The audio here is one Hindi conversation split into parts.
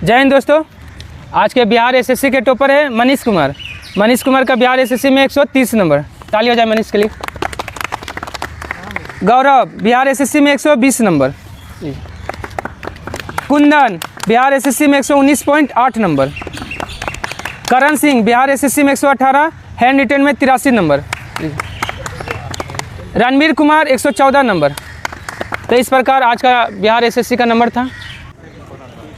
जय हिंद दोस्तों। आज के बिहार एसएससी के टॉपर है मनीष कुमार। मनीष कुमार का बिहार एसएससी में 130 नंबर। ताली हो जाए मनीष के लिए। गौरव बिहार एसएससी में 120 नंबर। कुंदन बिहार एसएससी में 119.8 नंबर। करण सिंह बिहार एसएससी में 118, हैंड रिटन में 83 नंबर। रणवीर कुमार 114 नंबर। तो इस प्रकार आज का बिहार एसएससी का नंबर था।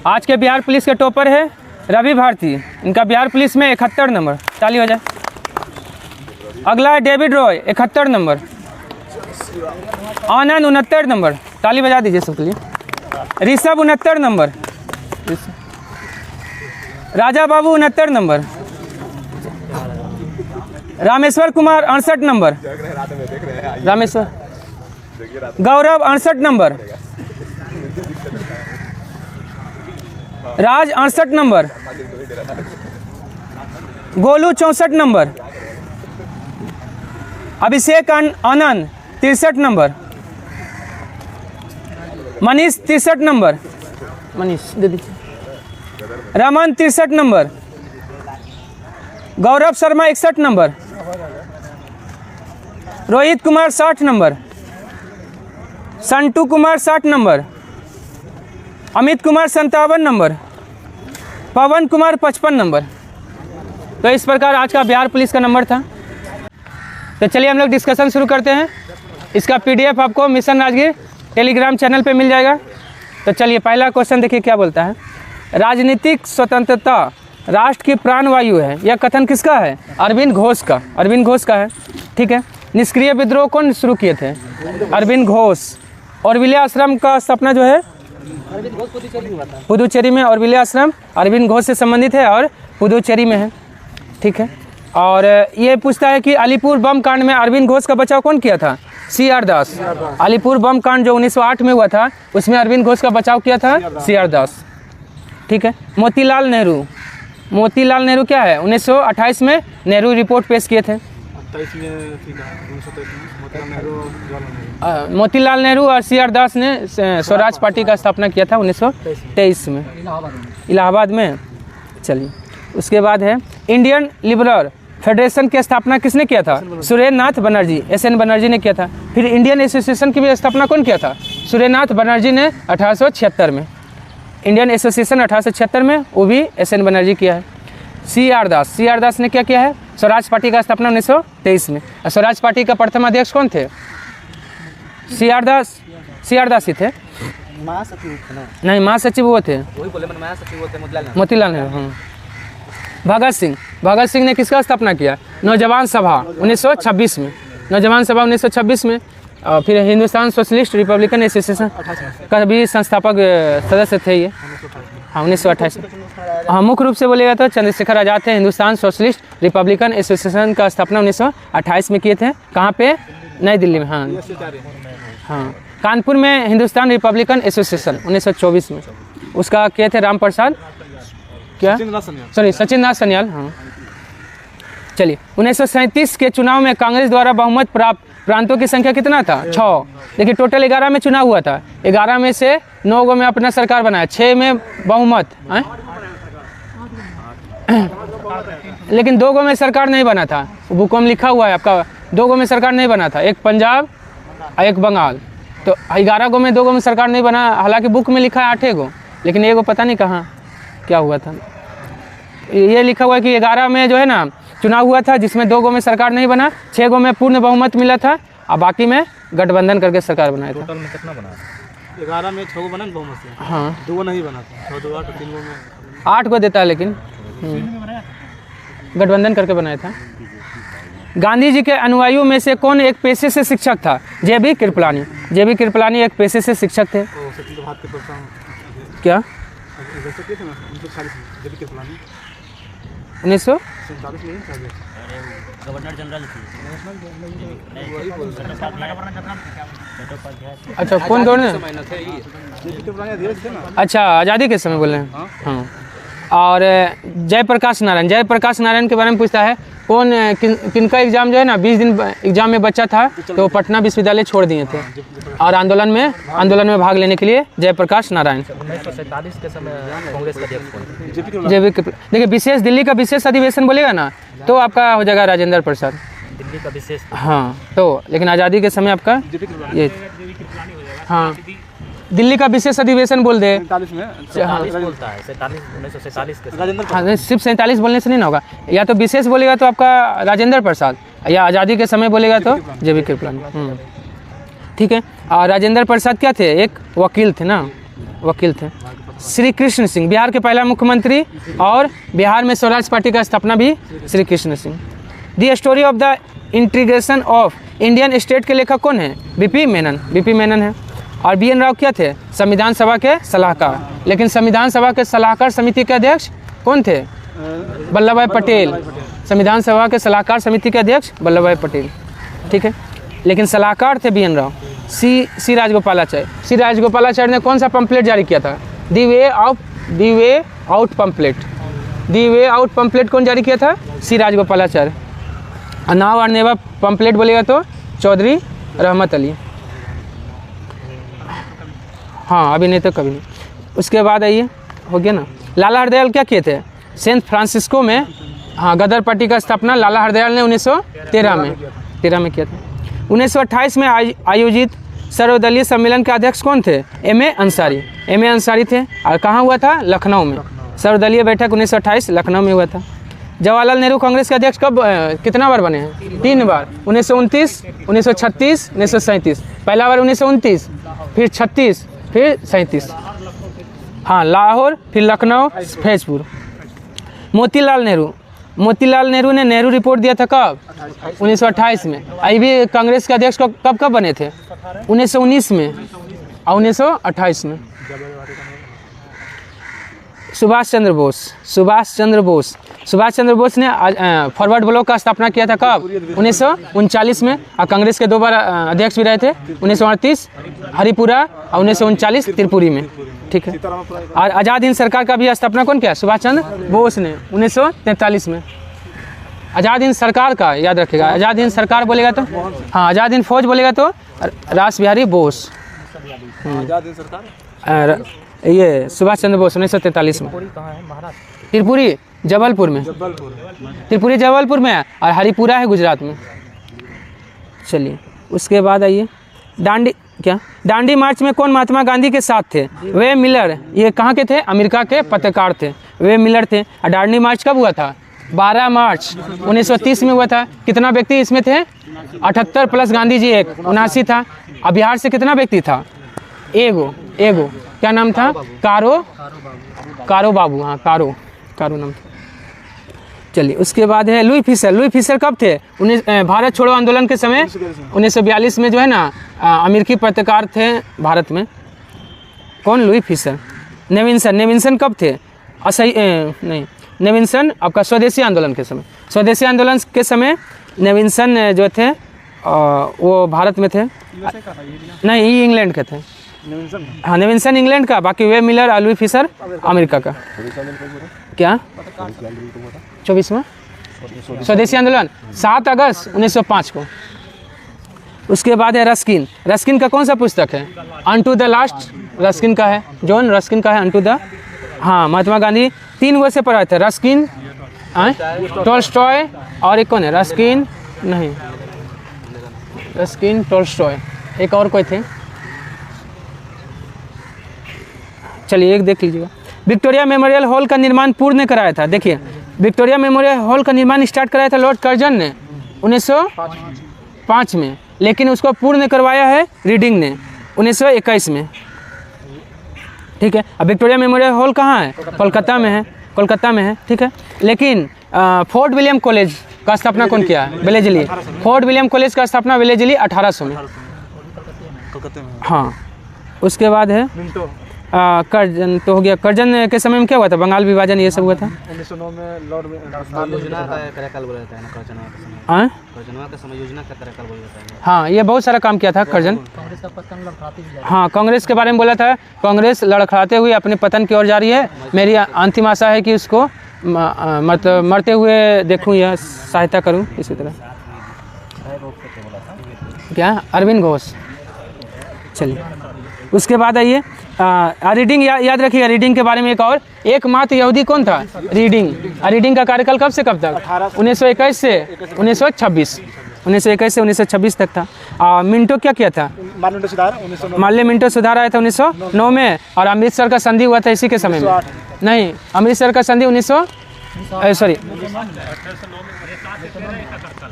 आज के बिहार पुलिस के टॉपर है रवि भारती। इनका बिहार पुलिस में 71 नंबर। ताली हो जाए। अगला है David Roy 71 number. Anand 69 number. ताली बजा दीजिए सबके लिए। Rishabh 69 number. Raja Babu 69 number. Rameshwar Kumar 68 number. Rameshwar Gaurav 68 number. Raj 68 number. Golu 64 number. Abhishek Anand 63 number. Manish 63 number. Manish दे दीजिए। Raman 63 number. Gaurav Sharma 61 number. Rohit Kumar 60 number. Santu Kumar 60 number. Amit Kumar 57 number. Pawan Kumar 55 number. तो इस प्रकार आज का बिहार पुलिस का नंबर था। तो चलिए हम लोग डिस्कशन शुरू करते हैं। इसका पीडीएफ आपको मिशन राजगीर टेलीग्राम चैनल पे मिल जाएगा। तो चलिए पहला क्वेश्चन देखिए क्या बोलता है। राजनीतिक स्वतंत्रता राष्ट्र की प्राणवायु है। यह कथन किसका है? अरविंद घोष का। अरविंद घोष का है, ठीक है। निष्क्रिय विद्रोह कौन शुरू किए थे? अरविंद घोष। और विलय आश्रम का स्थापना जो है पुदुचेरी में। और विलय आश्रम अरविंद घोष से संबंधित है और पुदुचेरी में है, ठीक है। और ये पूछता है कि अलीपुर बम कांड में अरविंद घोष का बचाव कौन किया था? CR दास। अलीपुर बम कांड जो 1908 में हुआ था उसमें अरविंद घोष का बचाव किया था CR दास, ठीक है। मोतीलाल नेहरू। मोतीलाल नेहरू क्या है? 1928 में नेहरू रिपोर्ट पेश किए थे। मोतीलाल नेहरू और CR दास ने स्वराज पार्टी का स्थापना किया था 1923 में इलाहाबाद में। चलिए उसके बाद है इंडियन लिबरल फेडरेशन की स्थापना किसने किया था? सुरेंद्र नाथ बनर्जी। SN बनर्जी ने किया था। फिर इंडियन एसोसिएशन की भी स्थापना कौन किया था? सुरेंद्र नाथ बनर्जी ने 1876 में। इंडियन एसोसिएशन 1876 में, वो भी SN बनर्जी किया है। CR दास। CR दास ने क्या किया है? स्वराज पार्टी का स्थापना 1923 में। स्वराज पार्टी का प्रथम अध्यक्ष कौन थे? CR दास। CR दास ही थे। नहीं, महासचिव वो थे मोतीलाल नेहरू। हाँ। भगत सिंह। भगत सिंह ने किसका स्थापना किया? नौजवान सभा 1926 में। नौजवान सभा 1926 में। और फिर हिंदुस्तान सोशलिस्ट रिपब्लिकन एसोसिएशन का भी संस्थापक सदस्य थे ये। हाँ, 1928 में। हाँ, मुख्य रूप से बोलेगा तो चंद्रशेखर आजाद थे। हिंदुस्तान सोशलिस्ट रिपब्लिकन एसोसिएशन का स्थापना 1928 में किए थे। कहाँ पे? नई दिल्ली में। हाँ हाँ। कानपुर में हिंदुस्तान रिपब्लिकन एसोसिएशन 1924 में। उसका किए थे राम प्रसाद क्या सॉरी सचिन दास सन्याल। हाँ। चलिए 1937 के चुनाव में कांग्रेस द्वारा बहुमत प्राप्त प्रांतों की संख्या कितना था? 6। देखिए टोटल 11 में चुनाव हुआ था। 11 में से 9 गो में अपना सरकार बनाया, 6 में बहुमत है। लेकिन 2 गो में सरकार नहीं बना था। बुकों में लिखा हुआ है आपका 2 गो में सरकार नहीं बना था। एक पंजाब और एक बंगाल। तो 11 गो में 2 गो में सरकार नहीं बना। हालांकि बुक में लिखा है 8 गो, लेकिन ये गो पता नहीं कहाँ क्या हुआ था। ये लिखा हुआ है कि 11 में जो है ना चुनाव हुआ था जिसमें 2 गो में सरकार नहीं बना, 6 गो में पूर्ण बहुमत मिला था और बाकी में गठबंधन करके सरकार बनाया था। टोटल में कितना बना? 11 में 6 गो बना बहुमत से। हाँ, 2 गो नहीं बना था। 6 2 8 3 गो में 8 गो देता है, लेकिन गठबंधन करके बनाया था। गांधी जी के अनुयायियों में से कौन एक पेशे से शिक्षक था? JB कृपलानी। JB कृपलानी एक पेशे से शिक्षक थे। क्या 1900 गवर्नर जनरल अच्छा कौन दौड़ने? अच्छा आज़ादी के समय बोल रहे हैं। हाँ। और जयप्रकाश नारायण। जयप्रकाश नारायण के बारे में पूछता है कौन किनका एग्ज़ाम जो है ना 20 दिन एग्ज़ाम में बचा था तो पटना विश्वविद्यालय छोड़ दिए थे और आंदोलन में भाग लेने के लिए जयप्रकाश नारायण। 1947 के समय कांग्रेस का अध्यक्ष कौन? JB कृपलानी। देखिए विशेष दिल्ली का विशेष अधिवेशन बोलेगा ना तो आपका हो जाएगा राजेंद्र प्रसाद। दिल्ली का विशेष हाँ तो लेकिन आज़ादी के समय आपका ये हाँ दिल्ली का विशेष अधिवेशन बोल दे। 47 में 47 बोलता है 1947 के समय। राजेंद्र हाँ नहीं, सिर्फ 47 बोलने से नहीं ना होगा, या तो विशेष बोलेगा तो आपका राजेंद्र प्रसाद, या आज़ादी के समय बोलेगा तो JB कृपलानी। ठीक है। और राजेंद्र प्रसाद क्या थे? एक वकील थे ना, वकील थे। श्री कृष्ण सिंह बिहार के पहला मुख्यमंत्री और बिहार में स्वराज पार्टी का स्थापना भी Shri Krishna Singh. The story of the integration of Indian state के लेखक कौन है? BP मेनन है। और BN राव क्या थे? संविधान सभा के सलाहकार। लेकिन संविधान सभा के सलाहकार समिति के अध्यक्ष कौन थे? वल्लभ भाई पटेल। संविधान सभा के सलाहकार समिति के अध्यक्ष वल्लभ भाई पटेल। ठीक है। लेकिन सलाहकार थे BN राव। सी राजगोपालाचार्य। सी राजगोपालाचार्य ने कौन सा पंपलेट जारी किया था? दी वे आउट पंपलेट। दी वे आउट पंपलेट कौन जारी किया था? सी राजगोपालाचार्य। नाव और नेवा पंपलेट बोलेगा तो चौधरी रहमत अली। हाँ अभी नहीं तो कभी नहीं। उसके बाद आइए, हो गया ना। लाला हरदयाल क्या किए थे? सेंट फ्रांसिस्को में हाँ गदर पार्टी का स्थापना लाला हरदयाल ने 1913 में किया था। 1928 में आयोजित सर्वदलीय सम्मेलन के अध्यक्ष कौन थे? M.A. अंसारी थे। और कहाँ हुआ था? लखनऊ में। सर्वदलीय बैठक 1928 लखनऊ में हुआ था। जवाहरलाल नेहरू कांग्रेस के अध्यक्ष कब कितना बार बने हैं? 3 बार। 1929, 1936, 1937। पहला बार 1929, फिर 36, फिर 37। हाँ लाहौर, फिर लखनऊ, फैजपुर। मोतीलाल नेहरू ने नेहरू रिपोर्ट दिया था कब? 1928 में। अभी भी कांग्रेस के अध्यक्ष कब बने थे? 1919 में और 1928 में। सुभाष चंद्र बोस ने फॉरवर्ड ब्लॉक का स्थापना किया था कब? 1939 में। और कांग्रेस के 2 बार अध्यक्ष भी रहे थे, 1938 हरिपुरा और 1939 त्रिपुरी में। ठीक है। और आज़ाद हिंद सरकार का भी स्थापना कौन किया? सुभाष चंद्र बोस ने 1943 में। आज़ाद हिंद सरकार का याद रखिएगा। आज़ाद हिंद सरकार बोलेगा तो हाँ, आज़ाद हिंद फौज बोलेगा तो रास बिहारी बोस। आजाद हिंद सरकार ये सुभाष चंद्र बोस 1943 में। त्रिपुरी जबलपुर में। त्रिपुरी जबलपुर में और हरिपुरा है गुजरात में। चलिए उसके बाद आइए दांडी मार्च में कौन महात्मा गांधी के साथ थे? वे मिलर। ये कहाँ के थे? अमेरिका के पत्रकार थे, वे मिलर थे। और दांडी मार्च कब हुआ था? 12 मार्च 1930 में हुआ था। कितना व्यक्ति इसमें थे? 78 प्लस गांधी जी 79 था। और बिहार से कितना व्यक्ति था? एगो। क्या नाम था? कारो बाबू। हाँ कारो नाम था। चलिए उसके बाद है लुई फिशर कब थे? भारत छोड़ो आंदोलन के समय 1942 में जो है ना अमेरिकी पत्रकार थे भारत में। कौन? Louis Fischer. नेविन्सन कब थे? नेविन्सन आपका स्वदेशी आंदोलन के समय नेविन्सन जो थे वो भारत में थे। नहीं इंग्लैंड के थे। हाँ नेविन्सन इंग्लैंड का, बाकी वे मिलर और लुई फिशर अमेरिका का। क्या 24वां स्वदेशी आंदोलन 7 अगस्त 1905 को। उसके बाद है रस्किन का कौन सा पुस्तक है? अनटू द लास्ट रस्किन का है, जॉन रस्किन का है अनटू द। हाँ महात्मा गांधी 3 वर्ष से पढ़ाए थे। रस्किन, टॉल्स्टॉय और एक कौन है? रस्किन टॉल्स्टॉय, एक और कोई थे। चलिए एक देख लीजिएगा। विक्टोरिया मेमोरियल हॉल का निर्माण पूर्ण कराया था। देखिए विक्टोरिया मेमोरियल हॉल का निर्माण स्टार्ट कराया था लॉर्ड कर्जन ने 1905 में, लेकिन उसको पूर्ण करवाया है रीडिंग ने 1921 में। ठीक है। अब विक्टोरिया मेमोरियल हॉल कहाँ है? कोलकाता में है। ठीक है। लेकिन फोर्ट विलियम कॉलेज का स्थापना कौन किया? वेलेजली। फोर्ट विलियम कॉलेज का स्थापना वेलेजली 1800 में। हाँ उसके बाद है कर्जन तो हो गया। कर्जन के समय में क्या हुआ था? बंगाल विभाजन ये सब हुआ था। 1909 में लॉर्ड योजना का कार्यकाल बोला जाता है ना, कर्जनवा का समय योजना का कार्यकाल बोला जाता है। हाँ ये बहुत सारा काम किया था कर्जन। हाँ कांग्रेस के बारे में बोला था। कांग्रेस लड़खड़ाते हुए अपने पतन की ओर जा रही है। मेरी अंतिम आशा है कि उसको मतलब मरते हुए देखूं या सहायता करूं इसी तरह। क्या अरविंद घोष। चलिए उसके बाद आइए रीडिंग याद रखिएगा। रीडिंग के बारे में एकमात्र यहूदी कौन था? रीडिंग का कार्यकाल कब से कब तक? 1921 से 1926, 1921 से 1926 तक था। मिंटो क्या किया था? माल्य मिंटो सुधार आया था 1909 में, और अमृतसर का संधि हुआ था इसी के समय में। नहीं, अमृतसर का संधि 1900 सॉरी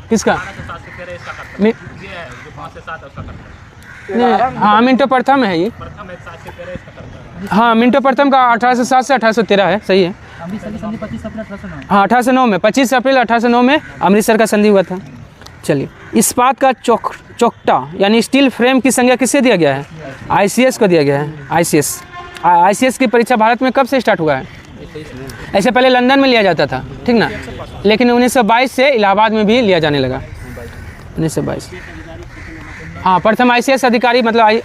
किसका? हाँ मिंटो प्रथम है ये। हाँ मिंटो प्रथम का 1807 से 1813 है, सही है। हाँ 1809 में, 25 अप्रैल 1809 में अमृतसर का संधि हुआ था। चलिए इस्पात का चौकटा यानी स्टील फ्रेम की संज्ञा किससे दिया गया है? ICS को दिया गया है। ICS की परीक्षा भारत में कब से स्टार्ट हुआ है? ऐसे पहले लंदन में लिया जाता था, ठीक ना, लेकिन 1922 से इलाहाबाद में भी लिया जाने लगा। 1922 हाँ प्रथम ICS अधिकारी मतलब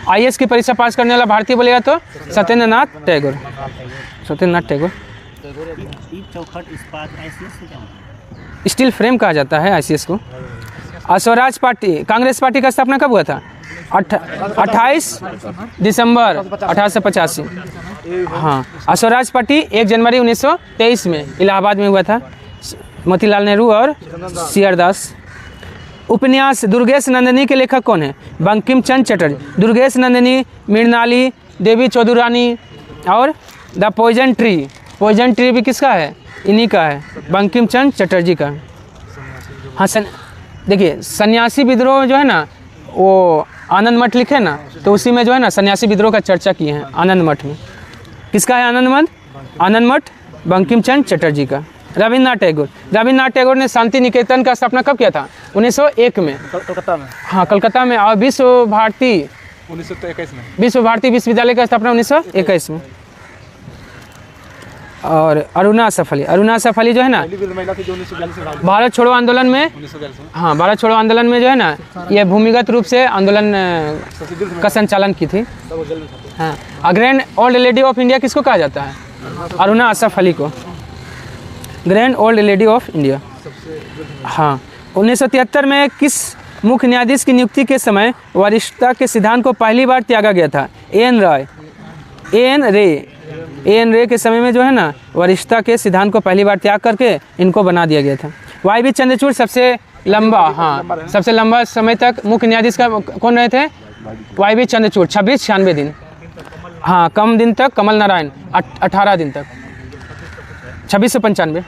IAS की परीक्षा पास करने वाला भारतीय बोलेगा तो सत्येंद्रनाथ टैगोर। स्टील फ्रेम कहा जाता है ICS को। स्वराज पार्टी कांग्रेस पार्टी का स्थापना कब हुआ था? 28 दिसंबर 1885। हाँ स्वराज पार्टी 1 जनवरी 1923 में इलाहाबाद में हुआ था। मोतीलाल नेहरू और CR दास। उपन्यास दुर्गेश नंदिनी के लेखक कौन है? बंकिम चंद्र चटर्जी। दुर्गेश नंदिनी, मृणाली, देवी चौधुरानी और the poison tree. Poison tree भी किसका है? इन्हीं का है, बंकिम चंद्र चटर्जी का। हाँ देखिए सन्यासी विद्रोह जो है ना वो आनंद मठ लिखे ना, तो उसी में जो है ना सन्यासी विद्रोह का चर्चा किए हैं आनंद मठ में। किसका है आनंद मठ? बंकिम चंद्र चटर्जी का। रविन्द्रनाथ टैगोर ने शांति निकेतन का स्थापना कब किया था? 1901 में, कलकत्ता में। हाँ कलकत्ता में। और विश्व भारती 1921 में। विश्व भारती विश्वविद्यालय का स्थापना 1921 में। और अरुणा सफली जो है ना भारत छोड़ो आंदोलन में, हाँ भारत छोड़ो आंदोलन में जो है ना ये भूमिगत रूप से आंदोलन का संचालन की थी। हाँ grand old lady of India किसको कहा जाता है? अरुणा असफ अली को, grand old lady of India. हाँ 1973 में किस मुख्य न्यायाधीश की नियुक्ति के समय वरिष्ठता के सिद्धांत को पहली बार त्यागा गया था? एन रे के समय में जो है ना वरिष्ठता के सिद्धांत को पहली बार त्याग करके इनको बना दिया गया था। YB चंद्रचूड़ सबसे लंबा समय तक मुख्य न्यायाधीश का कौन रहे थे? YB चंद्रचूड़ 2696 दिन। हाँ कम दिन तक कमल नारायण 18 दिन तक 2695।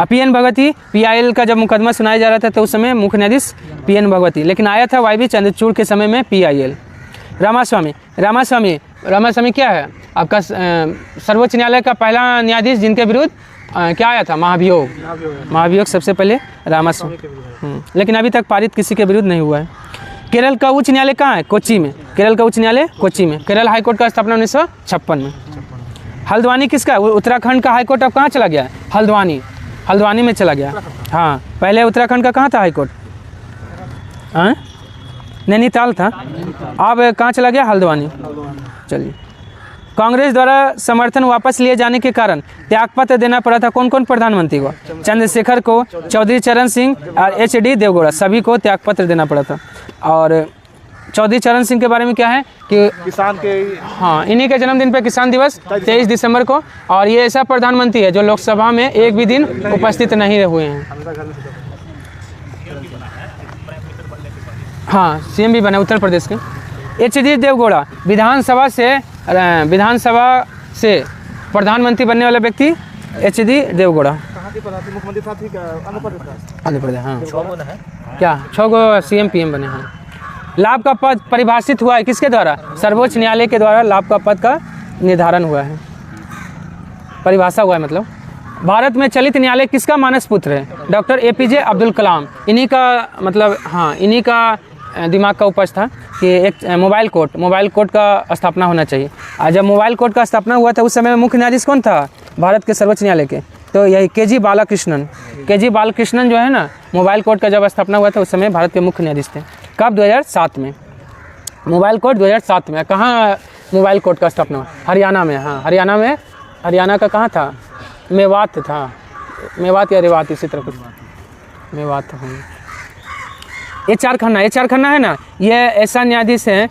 PN भगवती PIL का जब मुकदमा सुनाया जा रहा था तो उस समय मुख्य न्यायाधीश PN भगवती, लेकिन आया था YB चंद्रचूड़ के समय में PIL। रामास्वामी क्या है आपका? सर्वोच्च न्यायालय का पहला न्यायाधीश जिनके विरुद्ध क्या आया था? महाभियोग सबसे पहले रामास्वामी। लेकिन अभी तक पारित किसी के विरुद्ध नहीं हुआ है। केरल का उच्च न्यायालय कहाँ है? कोच्चि में। केरल का उच्च न्यायालय कोच्चि में। केरल हाईकोर्ट का स्थापना 1956 में। हल्द्वानी किसका है? उत्तराखंड का हाईकोर्ट अब कहाँ चला गया है? हल्द्वानी में चला गया। हाँ पहले उत्तराखंड का कहाँ था हाईकोर्ट? हाँ नैनीताल था, अब कहाँ चला गया? हल्द्वानी। चलिए कांग्रेस द्वारा समर्थन वापस लिए जाने के कारण त्यागपत्र देना पड़ा था कौन प्रधानमंत्री को? चंद्रशेखर को, चौधरी चरण सिंह और HD देवगौड़ा, सभी को त्यागपत्र देना पड़ा था। और चौधरी चरण सिंह के बारे में क्या है कि किसान के, हाँ इन्हीं के जन्मदिन पर किसान दिवस 23 दिसंबर को, और ये ऐसा प्रधानमंत्री है जो लोकसभा में एक भी दिन उपस्थित नहीं हुए हैं। हाँ CM भी बने उत्तर प्रदेश के। HD देवगौड़ा विधानसभा से प्रधानमंत्री बनने वाला व्यक्ति HD देवगौड़ा। मुख्यमंत्री था, आंध्र प्रदेश। हाँ क्या 6 गो CM PM बने हैं। लाभ का पद परिभाषित हुआ है किसके द्वारा? सर्वोच्च न्यायालय के द्वारा लाभ का पद का निर्धारण हुआ है, परिभाषा हुआ है। मतलब भारत में चलित न्यायालय किसका मानस पुत्र है? Doctor APJ Abdul Kalam. इन्हीं का मतलब हाँ इन्हीं का दिमाग का उपज था कि एक मोबाइल कोर्ट का स्थापना होना चाहिए। और जब मोबाइल कोर्ट का स्थापना हुआ था उस समय मुख्य न्यायाधीश कौन था भारत के सर्वोच्च न्यायालय के? तो यही KG बालाकृष्णन जो है ना, मोबाइल कोर्ट का जब स्थापना हुआ था उस समय भारत के मुख्य न्यायाधीश थे। कब? 2007 में। मोबाइल कोर्ट 2007 में। कहाँ मोबाइल कोर्ट का स्थापना हरियाणा में। हाँ, हरियाणा का कहाँ था? मेवात था, मेवात या रेवात, इसी तरह कुछ मेवात था। ये चार खन्ना है ना, ये ऐसा न्यायाधीश है,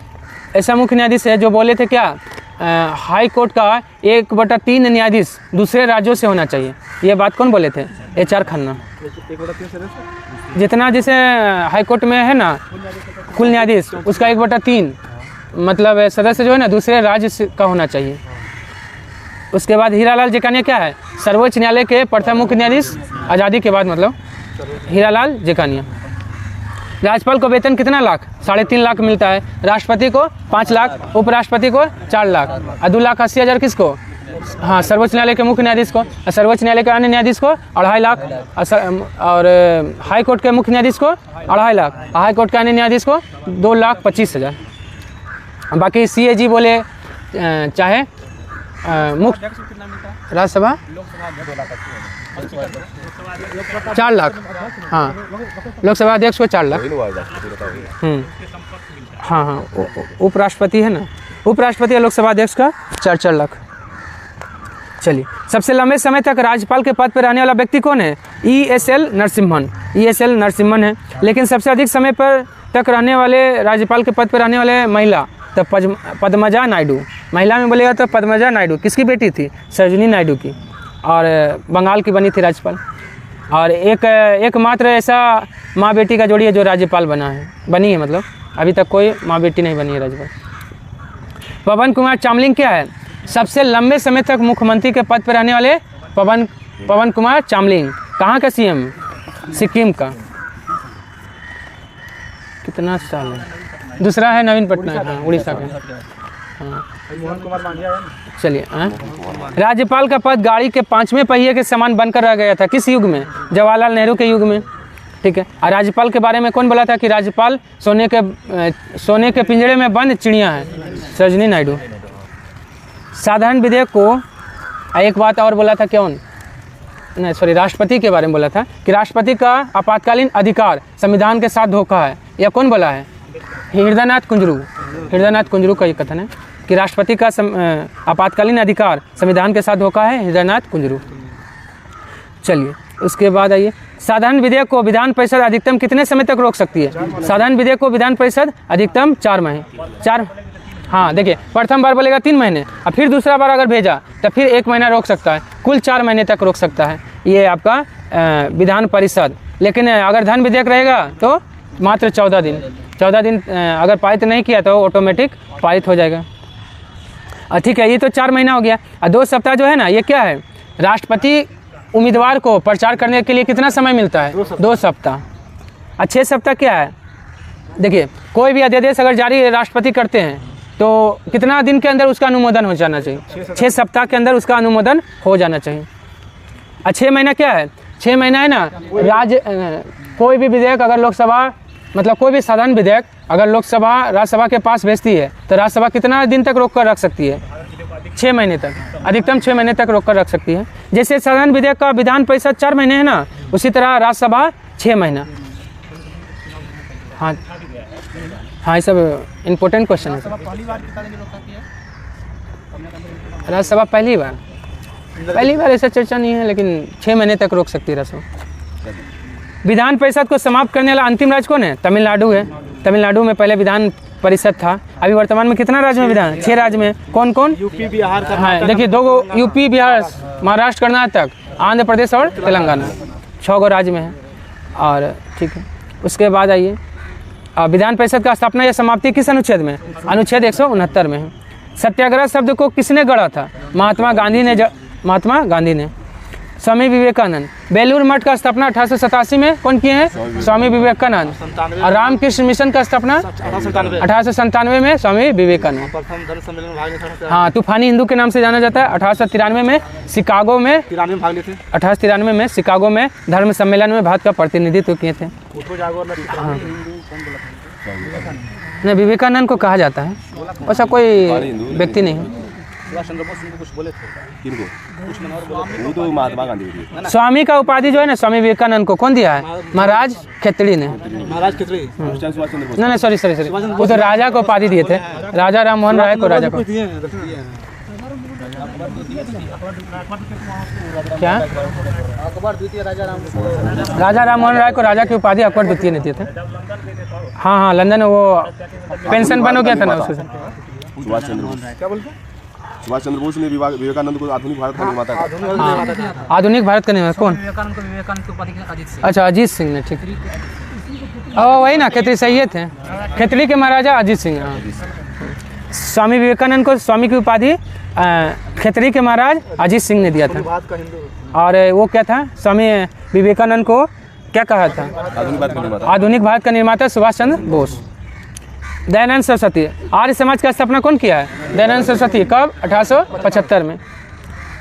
ऐसा मुख्य न्यायाधीश है जो बोले थे क्या, हाई कोर्ट का 1/3 न्यायाधीश दूसरे राज्यों से होना चाहिए। ये बात कौन बोले थे? HR खन्ना। 1/3 सदस्य जितना जैसे हाई कोर्ट में है ना कुल न्यायाधीश, उसका 1/3 मतलब सदस्य जो है ना दूसरे राज्य का होना चाहिए। उसके बाद हीरालाल जेकानिया क्या है? सर्वोच्च न्यायालय के प्रथम मुख्य न्यायाधीश आज़ादी के बाद, मतलब हीरालाल जेकानिया। राज्यपाल को वेतन कितना लाख? 3.5 लाख मिलता है। राष्ट्रपति को 5 लाख, उपराष्ट्रपति को 4 लाख और 2,80,000 किसको? हाँ, सर्वोच्च न्यायालय के मुख्य न्यायाधीश को। सर्वोच्च न्यायालय के अन्य न्यायाधीश को 2.5 लाख और हाई कोर्ट के मुख्य न्यायाधीश को 2.5 लाख, हाई कोर्ट के अन्य न्यायाधीश को 2,25,000। बाकी CAG बोले चाहे मुख्य राज्यसभा 4 लाख, हाँ, लोकसभा अध्यक्ष को 4 लाख। हाँ, उपराष्ट्रपति है ना, उपराष्ट्रपति और लोकसभा अध्यक्ष का 4 लाख। चलिए, सबसे लंबे समय तक राज्यपाल के पद पर रहने वाला व्यक्ति कौन है? ESL नरसिम्हन है। लेकिन सबसे अधिक समय पर तक रहने वाले राज्यपाल के पद पर रहने वाले महिला तो पद्मजा नायडू। महिला में बोलेगा तो पद्मजा नायडू किसकी बेटी थी? सरोजिनी नायडू की, और बंगाल की बनी थी राज्यपाल। और एकमात्र ऐसा माँ बेटी का जोड़ी है जो राज्यपाल बनी है, मतलब अभी तक कोई माँ बेटी नहीं बनी है राज्यपाल। पवन कुमार चामलिंग क्या है? सबसे लंबे समय तक मुख्यमंत्री के पद पर रहने वाले पवन कुमार चामलिंग। कहाँ का CM? सिक्किम का। कितना साल है? दूसरा है नवीन पटनायक, हाँ, उड़ीसा का। हाँ, मोहन कुमार मांझिया है। चलिए, राज्यपाल का पद गाड़ी के 5वें पहिए के समान बनकर रह गया था। किस युग में? जवाहरलाल नेहरू के युग में। ठीक है। और राज्यपाल के बारे में कौन बोला था कि राज्यपाल सोने के पिंजरे में बंद चिड़िया है? सरोजिनी नायडू। साधारण विधेयक को एक बात और बोला था, राष्ट्रपति के बारे में बोला था कि राष्ट्रपति का आपातकालीन अधिकार संविधान के साथ धोखा है। यह कौन बोला है? हृदयनाथ कुंजरू का ये कथन है कि राष्ट्रपति का आपातकालीन अधिकार संविधान के साथ धोखा है, हृदयनाथ कुंजरू। चलिए, उसके बाद आइए, साधारण विधेयक को विधान परिषद अधिकतम कितने समय तक रोक सकती है? साधारण विधेयक को विधान परिषद अधिकतम 4 महीने। हाँ, देखिए, प्रथम बार बोलेगा 3 महीने और फिर दूसरा बार अगर भेजा तो फिर 1 महीना रोक सकता है, कुल 4 महीने तक रोक सकता है ये आपका विधान परिषद। लेकिन अगर धन विधेयक रहेगा तो मात्र 14 दिन। 14 दिन अगर पारित नहीं किया तो ऑटोमेटिक पारित हो जाएगा। ठीक है, ये तो 4 महीना हो गया। और 2 सप्ताह जो है ना, ये क्या है? राष्ट्रपति उम्मीदवार को प्रचार करने के लिए कितना समय मिलता है? 2 सप्ताह। और 6 सप्ताह क्या है? देखिए, कोई भी अध्यादेश अगर जारी राष्ट्रपति करते हैं तो कितना दिन के अंदर उसका अनुमोदन हो जाना चाहिए? 6 सप्ताह के अंदर उसका अनुमोदन हो जाना चाहिए। और 6 महीना क्या है? 6 महीना है ना, कोई भी विधेयक अगर लोकसभा, मतलब कोई भी साधारण विधेयक अगर लोकसभा राज्यसभा के पास भेजती है तो राज्यसभा कितना दिन तक रोक कर रख सकती है? 6 महीने तक, अधिकतम 6 महीने तक रोक कर रख सकती है। जैसे साधारण विधेयक का विधान परिषद 4 महीने है ना, उसी तरह राज्यसभा 6 महीना। हाँ, ये सब इम्पोर्टेंट क्वेश्चन है। राज्यसभा पहली बार ऐसा चर्चा नहीं है, लेकिन 6 महीने तक रोक सकती है राज्यसभा। विधान परिषद को समाप्त करने वाला अंतिम राज्य कौन है? तमिलनाडु है। तमिलनाडु में पहले विधान परिषद था। अभी वर्तमान में कितना राज्य में विधान? 6 राज्य में। कौन कौन? यूपी, बिहार, हाँ, देखिए, 2 यूपी, बिहार, महाराष्ट्र, कर्नाटक, आंध्र प्रदेश और तेलंगाना, 6 राज्य में है। और ठीक है, उसके बाद आइए, विधान परिषद का स्थापना या समाप्ति किस अनुच्छेद में? अनुच्छेद 169 में है। सत्याग्रह शब्द को किसने गढ़ा था? महात्मा गांधी ने। स्वामी विवेकानंद। बेलूर मठ का स्थापना 1887 में कौन किए हैं? स्वामी विवेकानंद। और रामकृष्ण मिशन का स्थापना 1897 में स्वामी विवेकानंद। हाँ, तूफानी हिंदू के नाम से जाना जाता है। 1893 में शिकागो में 1893 में शिकागो में धर्म सम्मेलन में भारत का प्रतिनिधित्व किए थे। हाँ, नहीं, विवेकानंद को कहा जाता है, ऐसा कोई व्यक्ति नहीं है। सुभाष चंद्र बोस उनको कुछ बोले थे? किनको? कुछ मैंने और बोले वो तो महात्मा गांधी को दिए। स्वामी का उपाधि जो है ना स्वामी विवेकानंद को कौन दिया है? महाराज खेतड़ी ने। महाराज खिचड़ी सुभाष चंद्र बोस। नहीं सॉरी वो तो राजा को उपाधि दिए थे, राजा राम मोहन राय को राजा को। क्या? अकबर द्वितीय राजा राम मोहन राय को राजा की उपाधि अकबर द्वितीय ने दिए थे। हाँ लंदन वो पेंशन बन हो गया था ना उसके साथ। सुभाष चंद्र बोस। क्या बोलते? सुभाष चंद्र बोस ने विवेकानंद को आधुनिक भारत का निर्माता कहा। आधुनिक भारत का निर्माता कौन? विवेकानंद की उपाधि अजीत सिंह। अच्छा अजीत सिंह ने, ठीक। वही ना, खेतड़ी सही थे, खेतड़ी के महाराजा अजीत सिंह। हाँ, स्वामी विवेकानंद को स्वामी की उपाधि खेतड़ी के महाराज अजीत सिंह ने दिया था। और वो क्या था, स्वामी विवेकानंद को क्या कहा था? आधुनिक भारत का निर्माता सुभाष चंद्र बोस। दयानंद सरस्वती, आर्य समाज का स्थापना कौन किया है? दयानंद सरस्वती। कब? 1875 में।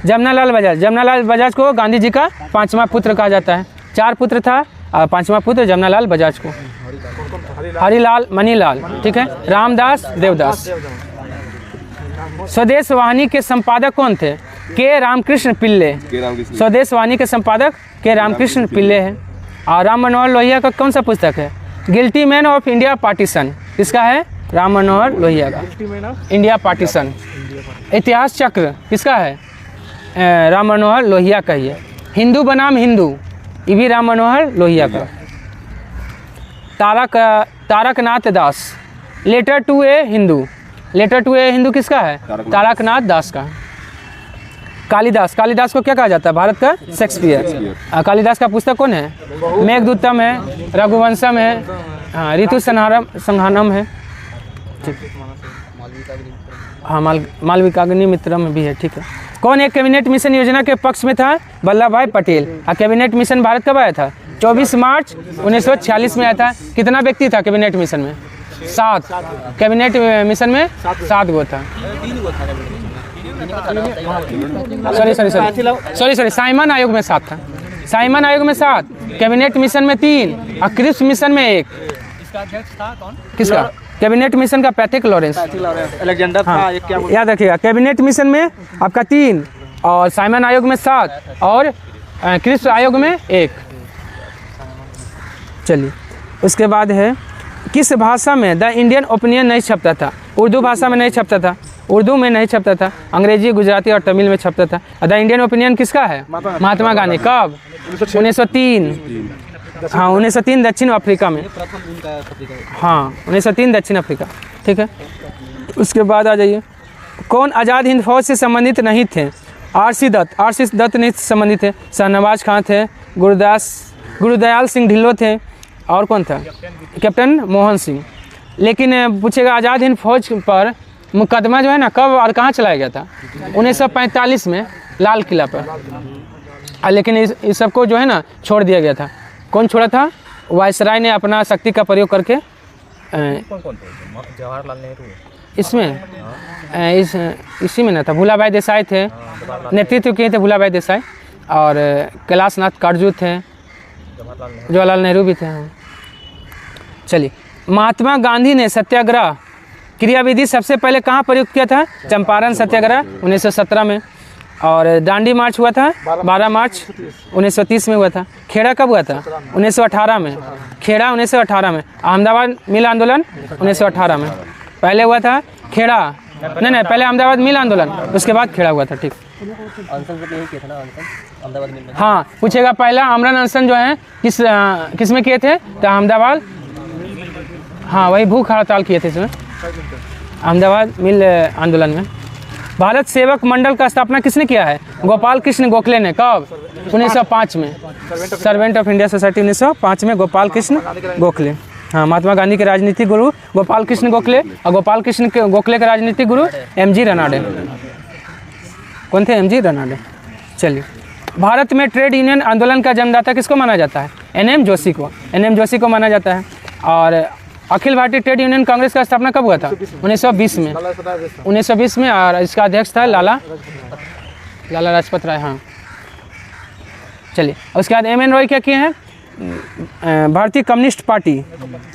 जमनालाल बजाज को गांधी जी का 5वां पुत्र कहा जाता है। 4 पुत्र था, 5वां पुत्र जमनालाल बजाज को। हरिलाल, मनीलाल, ठीक है। रामदास, देवदास। स्वदेश वाहिनी के संपादक कौन थे? के रामकृष्ण पिल्ले। स्वदेश वाहिनी के संपादक के रामकृष्ण पिल्ले हैं। और राम मनोहर लोहिया का कौन सा पुस्तक है? Guilty man of India partition. किसका है? राम मनोहर लोहिया का, इंडिया पार्टीशन। इतिहास चक्र किसका है? राम मनोहर लोहिया का ही है। हिंदू बनाम हिंदू, ये भी राम मनोहर लोहिया का। तारकनाथ दास, लेटर टू ए हिंदू किसका है? तारकनाथ दास का। कालिदास को क्या कहा जाता है? भारत का शेक्सपियर। कालिदास का पुस्तक कौन है? मेघदूतम है, रघुवंशम है, हाँ, ऋतु संहारम है, हाँ, मालविकाग्नि मित्रम भी है, ठीक है। कौन एक कैबिनेट मिशन योजना के पक्ष में था? वल्लभ भाई पटेल। कैबिनेट मिशन भारत कब आया था? 24 मार्च 1946 में आया था। कितना व्यक्ति था कैबिनेट मिशन में? 7। कैबिनेट मिशन में 7 गो था। सॉरी साइमन आयोग में 7 था। साइमन आयोग में 7, कैबिनेट मिशन में 3 और क्रिप्स मिशन में 1। इसका अध्यक्ष था कौन? किसका? कैबिनेट मिशन का पैट्रिक लॉरेंस। अलेक्जेंडर था। हाँ, एक क्या याद रखिएगा, कैबिनेट मिशन में आपका 3 और साइमन आयोग में 7 और क्रिप्स आयोग में 1। चलिए, उसके बाद है किस भाषा में द इंडियन ओपिनियन नहीं छपता था? उर्दू भाषा में नहीं छपता था, उर्दू में नहीं छपता था, अंग्रेजी, गुजराती और तमिल में छपता था। द इंडियन ओपिनियन किसका है? महात्मा गांधी। कब? 1903। हाँ, 1903 दक्षिण अफ्रीका में। हाँ, 1903 दक्षिण अफ्रीका, ठीक है। उसके बाद आ जाइए, कौन आज़ाद हिंद फौज से संबंधित नहीं थे? आरसी दत्त नहीं संबंधित थे। शाहनवाज खां थे, गुरुदयाल सिंह ढिल्लो थे, और कौन था? कैप्टन मोहन सिंह। लेकिन पूछेगा आज़ाद हिंद फौज पर मुकदमा जो है ना, कब और कहाँ चलाया गया था? 1945 में लाल किला पर। लेकिन इस सबको जो है ना छोड़ दिया गया था। कौन छोड़ा था? वायसराय ने अपना शक्ति का प्रयोग करके। जवाहरलाल नेहरू इसमें इसी में ना था। भूलाभाई देसाई थे, नेतृत्व किए थे भूलाभाई देसाई, और कैलाशनाथ काटजू थे, जवाहरलाल नेहरू भी थे। हाँ, चलिए, महात्मा गांधी ने सत्याग्रह क्रियाविधि सबसे पहले कहाँ प्रयुक्त किया था? चंपारण सत्याग्रह 1917 में। और दांडी मार्च हुआ था 12 मार्च 1930 में हुआ था। खेड़ा कब हुआ था? 1918 में। खेड़ा 1918 में। अहमदाबाद मिल आंदोलन 1918 में। पहले हुआ था खेड़ा, नहीं, पहले अहमदाबाद मिल आंदोलन, उसके बाद खेड़ा हुआ था, ठीक। हाँ, पूछेगा पहला आमरण अनशन जो है किस में किए थे? तो अहमदाबाद, हाँ, वही भूख हड़ताल किए थे इसमें, अहमदाबाद मिल आंदोलन में। भारत सेवक मंडल का स्थापना किसने किया है? गोपाल कृष्ण गोखले ने। कब? 1905 में। सर्वेंट ऑफ इंडिया सोसाइटी 1905 में गोपाल कृष्ण गोखले। हाँ, महात्मा गांधी के राजनीतिक गुरु गोपाल कृष्ण गोखले, और गोपाल कृष्ण गोखले के राजनीतिक गुरु MG रनाडे। कौन थे? MG रनाडे। चलिए, भारत में ट्रेड यूनियन आंदोलन का जन्मदाता किसको माना जाता है? NM जोशी को। NM जोशी को माना जाता है। और अखिल भारतीय ट्रेड यूनियन कांग्रेस का स्थापना कब हुआ था? 1920 में। 1920 में, और इसका अध्यक्ष था लाला लाजपत राय। हाँ, चलिए, उसके बाद MN रॉय क्या किए हैं? भारतीय कम्युनिस्ट पार्टी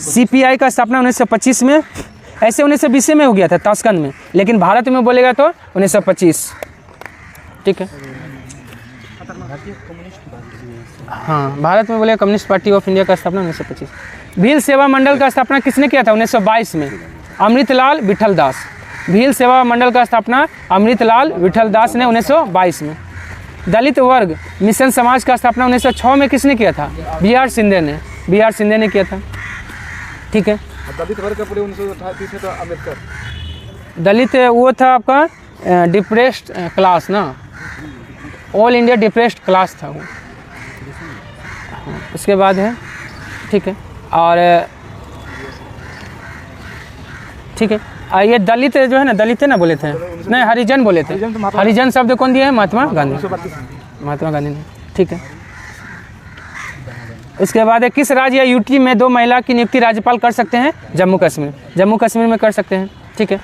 CPI का स्थापना 1925 में। ऐसे 1920 में हो गया था ताशकंद में, लेकिन भारत में बोलेगा तो 1925। ठीक है, हाँ भारत में बोलेगा कम्युनिस्ट पार्टी ऑफ इंडिया का स्थापना 1925। भील सेवा मंडल का स्थापना किसने किया था 1922 में? अमृतलाल विठल दास। भील सेवा मंडल का स्थापना अमृतलाल विठल दास ने 1922 में। दलित वर्ग मिशन समाज का स्थापना 1906 में किसने किया था? बी.आर. शिंदे ने। बी.आर. शिंदे ने किया था। ठीक है, दलित वर्ग का पूरे 1938 में तो अम्बेडकर। दलित वो था आपका डिप्रेस्ड क्लास ना, ऑल इंडिया डिप्रेस्ड क्लास था वो। उसके बाद है, ठीक है, और ठीक है, ये दलित जो है ना, दलित है ना बोले थे, नहीं हरिजन बोले थे। हरिजन शब्द कौन दिया है? महात्मा गांधी। महात्मा गांधी ने। ठीक है, इसके बाद है किस राज्य या यूटी में 2 महिला की नियुक्ति राज्यपाल कर सकते हैं? जम्मू कश्मीर। जम्मू कश्मीर में कर सकते हैं। ठीक है,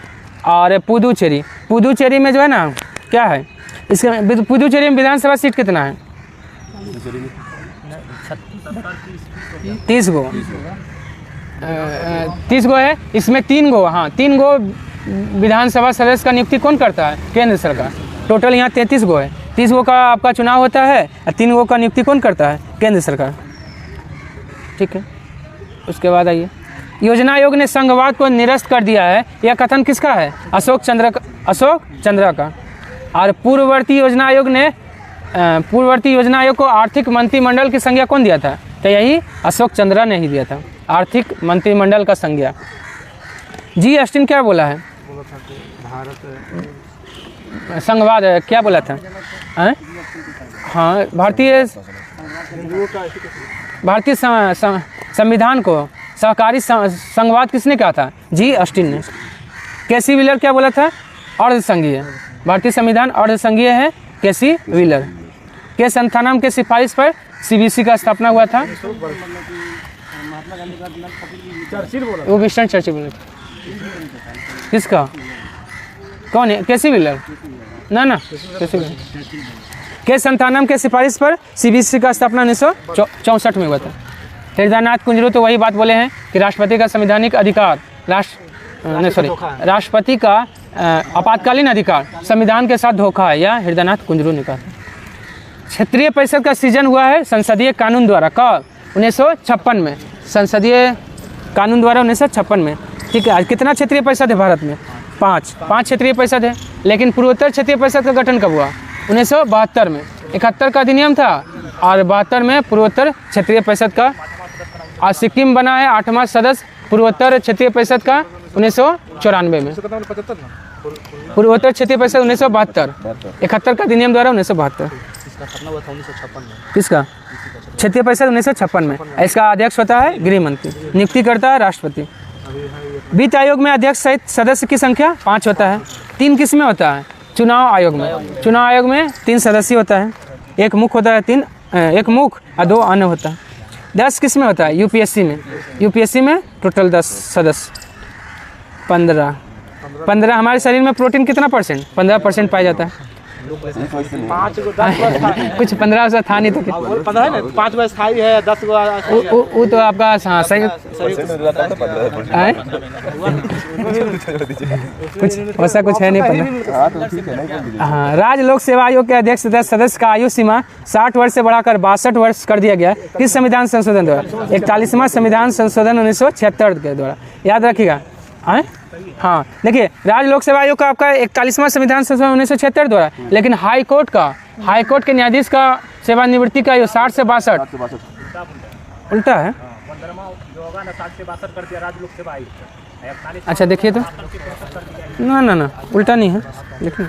और पुदुचेरी। पुदुचेरी में जो है ना क्या है, इसके पुदुचेरी में विधानसभा सीट कितना है? 30 गो। 30 गो है, इसमें 3 गो, हाँ 3 गो विधानसभा सदस्य का नियुक्ति कौन करता है? केंद्र सरकार। टोटल यहाँ 33 गो है। 30 गो का आपका चुनाव होता है और 3 गो का नियुक्ति कौन करता है? केंद्र सरकार। ठीक है, उसके बाद आइए, योजना आयोग ने संघवाद को निरस्त कर दिया है, यह कथन किसका है? अशोक चंद्रा का। और पूर्ववर्ती योजना आयोग को आर्थिक मंत्रिमंडल की संज्ञा कौन दिया था? तो यही अशोक चंद्रा ने ही दिया था, आर्थिक मंत्रिमंडल का संज्ञा। जी ऑस्टिन क्या बोला है? संघवाद क्या बोला था? हाँ, भारतीय संविधान को सहकारी संघवाद किसने कहा था? जी ऑस्टिन ने। केसी व्हीलर क्या बोला था? अर्धसंघीय। भारतीय संविधान अर्धसंघीय है, केसी व्हीलर। के संथानम के सिफारिश पर सीबीसी का स्थापना हुआ था? वो विंस्टन चर्चिल बोले थे। किसका? कौन है? केसी व्हीलर ना केसी व्हीलर। के संथानम के सिफारिश पर सीबीसी का स्थापना 1964 में हुआ था। हृदयनाथ कुंजरू तो वही बात बोले हैं कि राष्ट्रपति का संवैधानिक अधिकार राष्ट्रपति का आपातकालीन अधिकार संविधान के साथ धोखा है, या हृदयनाथ कुंजरू ने कहा। क्षेत्रीय परिषद का सृजन हुआ है संसदीय कानून द्वारा। कब? 1956 में। संसदीय कानून द्वारा 1956 में। ठीक है, आज कितना क्षेत्रीय परिषद है भारत में? 5 क्षेत्रीय परिषद है। लेकिन पूर्वोत्तर क्षेत्रीय परिषद का गठन कब हुआ? 1972 में। 71 का अधिनियम था और 72 में पूर्वोत्तर क्षेत्रीय परिषद का। आज सिक्किम बना है 8वां सदस्य पूर्वोत्तर क्षेत्रीय परिषद का 1994 में। पूर्वोत्तर क्षेत्रीय परिषद 1972। 71 का अधिनियम द्वारा 1972। किसका? क्षेत्रीय परिषद 1956 में। इसका अध्यक्ष होता है गृह मंत्री, नियुक्ति करता है राष्ट्रपति। वित्त आयोग में अध्यक्ष सहित सदस्य की संख्या 5 होता है। 3 किस में होता है? चुनाव आयोग में। चुनाव आयोग में 3 सदस्य होता है, एक मुख्य होता है, 1 मुख्य और 2 अन्य होता है। 10 किस में होता है? यूपीएससी में। यूपीएससी में टोटल 10 सदस्य। 15 हमारे शरीर में प्रोटीन कितना परसेंट? 15% पाया जाता है। 5 गो 10 कुछ 15 से था नहीं तो 15 है ना, 5 गो स्थायी है, 10 गो वो तो आपका हाँ सही कुछ वैसा कुछ है नहीं पता। हाँ, राज्य लोक सेवा आयोग के अध्यक्ष सदस्य का आयु सीमा 60 वर्ष से बढ़ाकर 62 वर्ष कर दिया गया। किस संविधान संशोधन द्वारा? 41वां संविधान संशोधन 1976 के द्वारा। याद रखिएगा। हाँ, देखिए राज्य लोक सेवा आयोग का आपका 41वां संविधान संशोधन 1976 द्वारा, लेकिन हाई कोर्ट के न्यायाधीश का सेवानिवृत्ति का आयु 60 से 62 उल्टा है। अच्छा देखिए तो ना उल्टा नहीं है, देखिए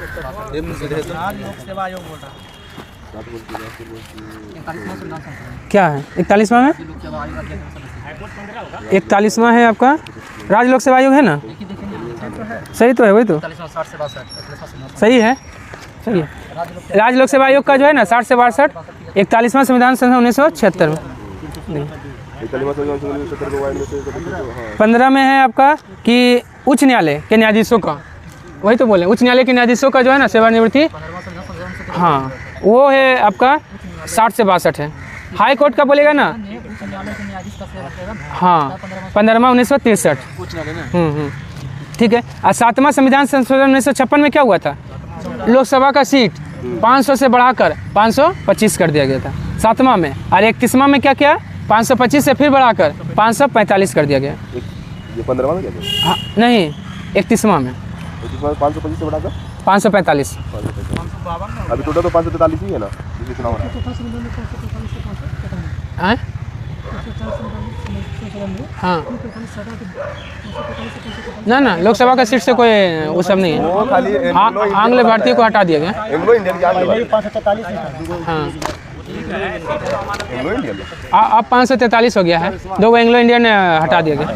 क्या है 41वां में? 41वां है आपका राज्य लोक सेवा आयोग है ना? सही तो है, वही तो सही है। राज्य लोक सेवा आयोग का जो है ना 60 से 62 41वां संविधान संशोधन 1976 में। 15 में है आपका कि उच्च न्यायालय के न्यायाधीशों का, वही तो बोले उच्च न्यायालय के न्यायाधीशों का जो है ना सेवानिवृत्ति, हाँ वो है आपका 60 से 62 है। हाई कोर्ट का बोलेगा ना, हाँ 15वां 1963। ठीक है। और 7वां संविधान संशोधन 1956 में क्या हुआ था? लोकसभा का सीट 500 से बढ़ाकर 525 कर दिया गया था 7वां में। और 31वां में क्या किया? 525 से फिर बढ़ाकर 545 कर दिया गया। ये 15वां में क्या था? हाँ नहीं, 31वां में 525 से बढ़ाकर 545। अभी टोटल तो 543 ही है ना जिसमें चुनाव हो रहा है। हैं? हाँ ना लोकसभा का सीट से कोई वो सब नहीं है। वो खाली आंग्ल भारतीय को हटा दिया गया। एंग्लो इंडियन क्या है? हाँ एंग्लो इंडियन अब 543 हो गया है, 2 एंग्लो इंडियन हटा दिया गया।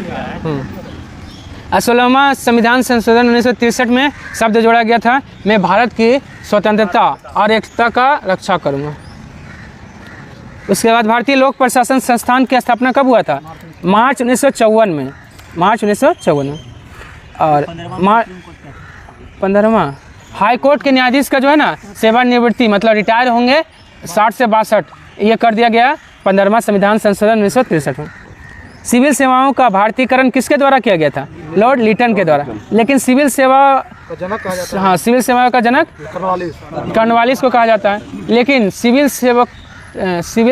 16वां संविधान संशोधन 1963 में शब्द जोड़ा गया था, मैं भारत की स्वतंत्रता और एकता का रक्षा करूँगा। उसके बाद भारतीय लोक प्रशासन संस्थान की स्थापना कब हुआ था? मार्च 1954 में। मार्च 1954 में। और 15वां हाई कोर्ट के न्यायाधीश का जो है ना सेवानिवृत्ति मतलब रिटायर होंगे 60 से 62, ये कर दिया गया 15वां संविधान संशोधन 1963 में। सिविल सेवाओं का भारतीयकरण किसके द्वारा किया गया था? लॉर्ड लिटन के द्वारा। लेकिन सिविल सेवा जनक कहा जाता हाँ सिविल सेवा का जनक कॉर्नवालिस को कहा जाता है। लेकिन सिविल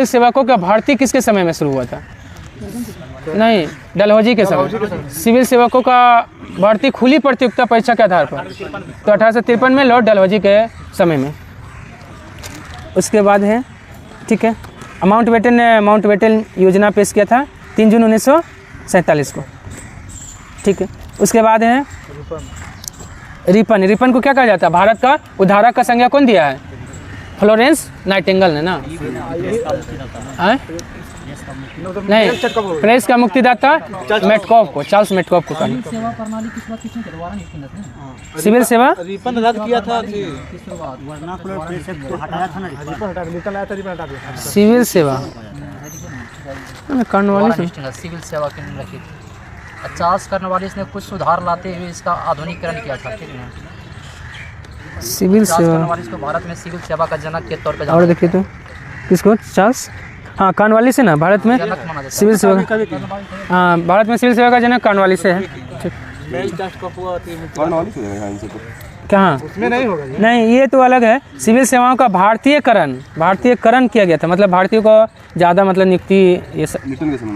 सेवकों का भर्ती किसके समय में शुरू हुआ था? नहीं, डलहौजी के समय। सिविल सेवकों का भर्ती खुली प्रतियोगिता परीक्षा के आधार पर तो 1853 में लॉर्ड डलहौजी के समय में। उसके बाद है ठीक है माउंटबेटन योजना पेश किया था 3 जून 1947 को। ठीक है। उसके बाद है रिपन को क्या कहा जाता है? भारत का उद्धारक का संज्ञा कौन दिया है? फ्लोरेंस नाइटिंगेल ने ना। नहीं, प्रेस का मुक्तिदाता मेटकॉफ को, चार्ल्स मेटकॉफ को कहा। सिविल सेवा रिपन रद्द किया था सिविल सेवा कॉर्नवालिस सिविल सेवा के नियम रखी थी। चार्ल्स कॉर्नवालिस ने कुछ सुधार लाते हुए इसका आधुनिकीकरण किया था। ठीक है। सिविल चार्ल्स सेवा कॉर्नवालिस को भारत में सिविल सेवा का जनक के तौर पर और देखिए तो किसको? चार्ल्स हाँ कॉर्नवालिस है ना भारत में सिविल सेवा। हाँ भारत में सिविल सेवा का जनक कॉर्नवालिस है। ठीक। कहाँ? उसमें नहीं होगा ये। नहीं, ये तो अलग है। सिविल सेवाओं का भारतीयकरण किया गया था, मतलब भारतीयों को ज़्यादा मतलब नियुक्ति ये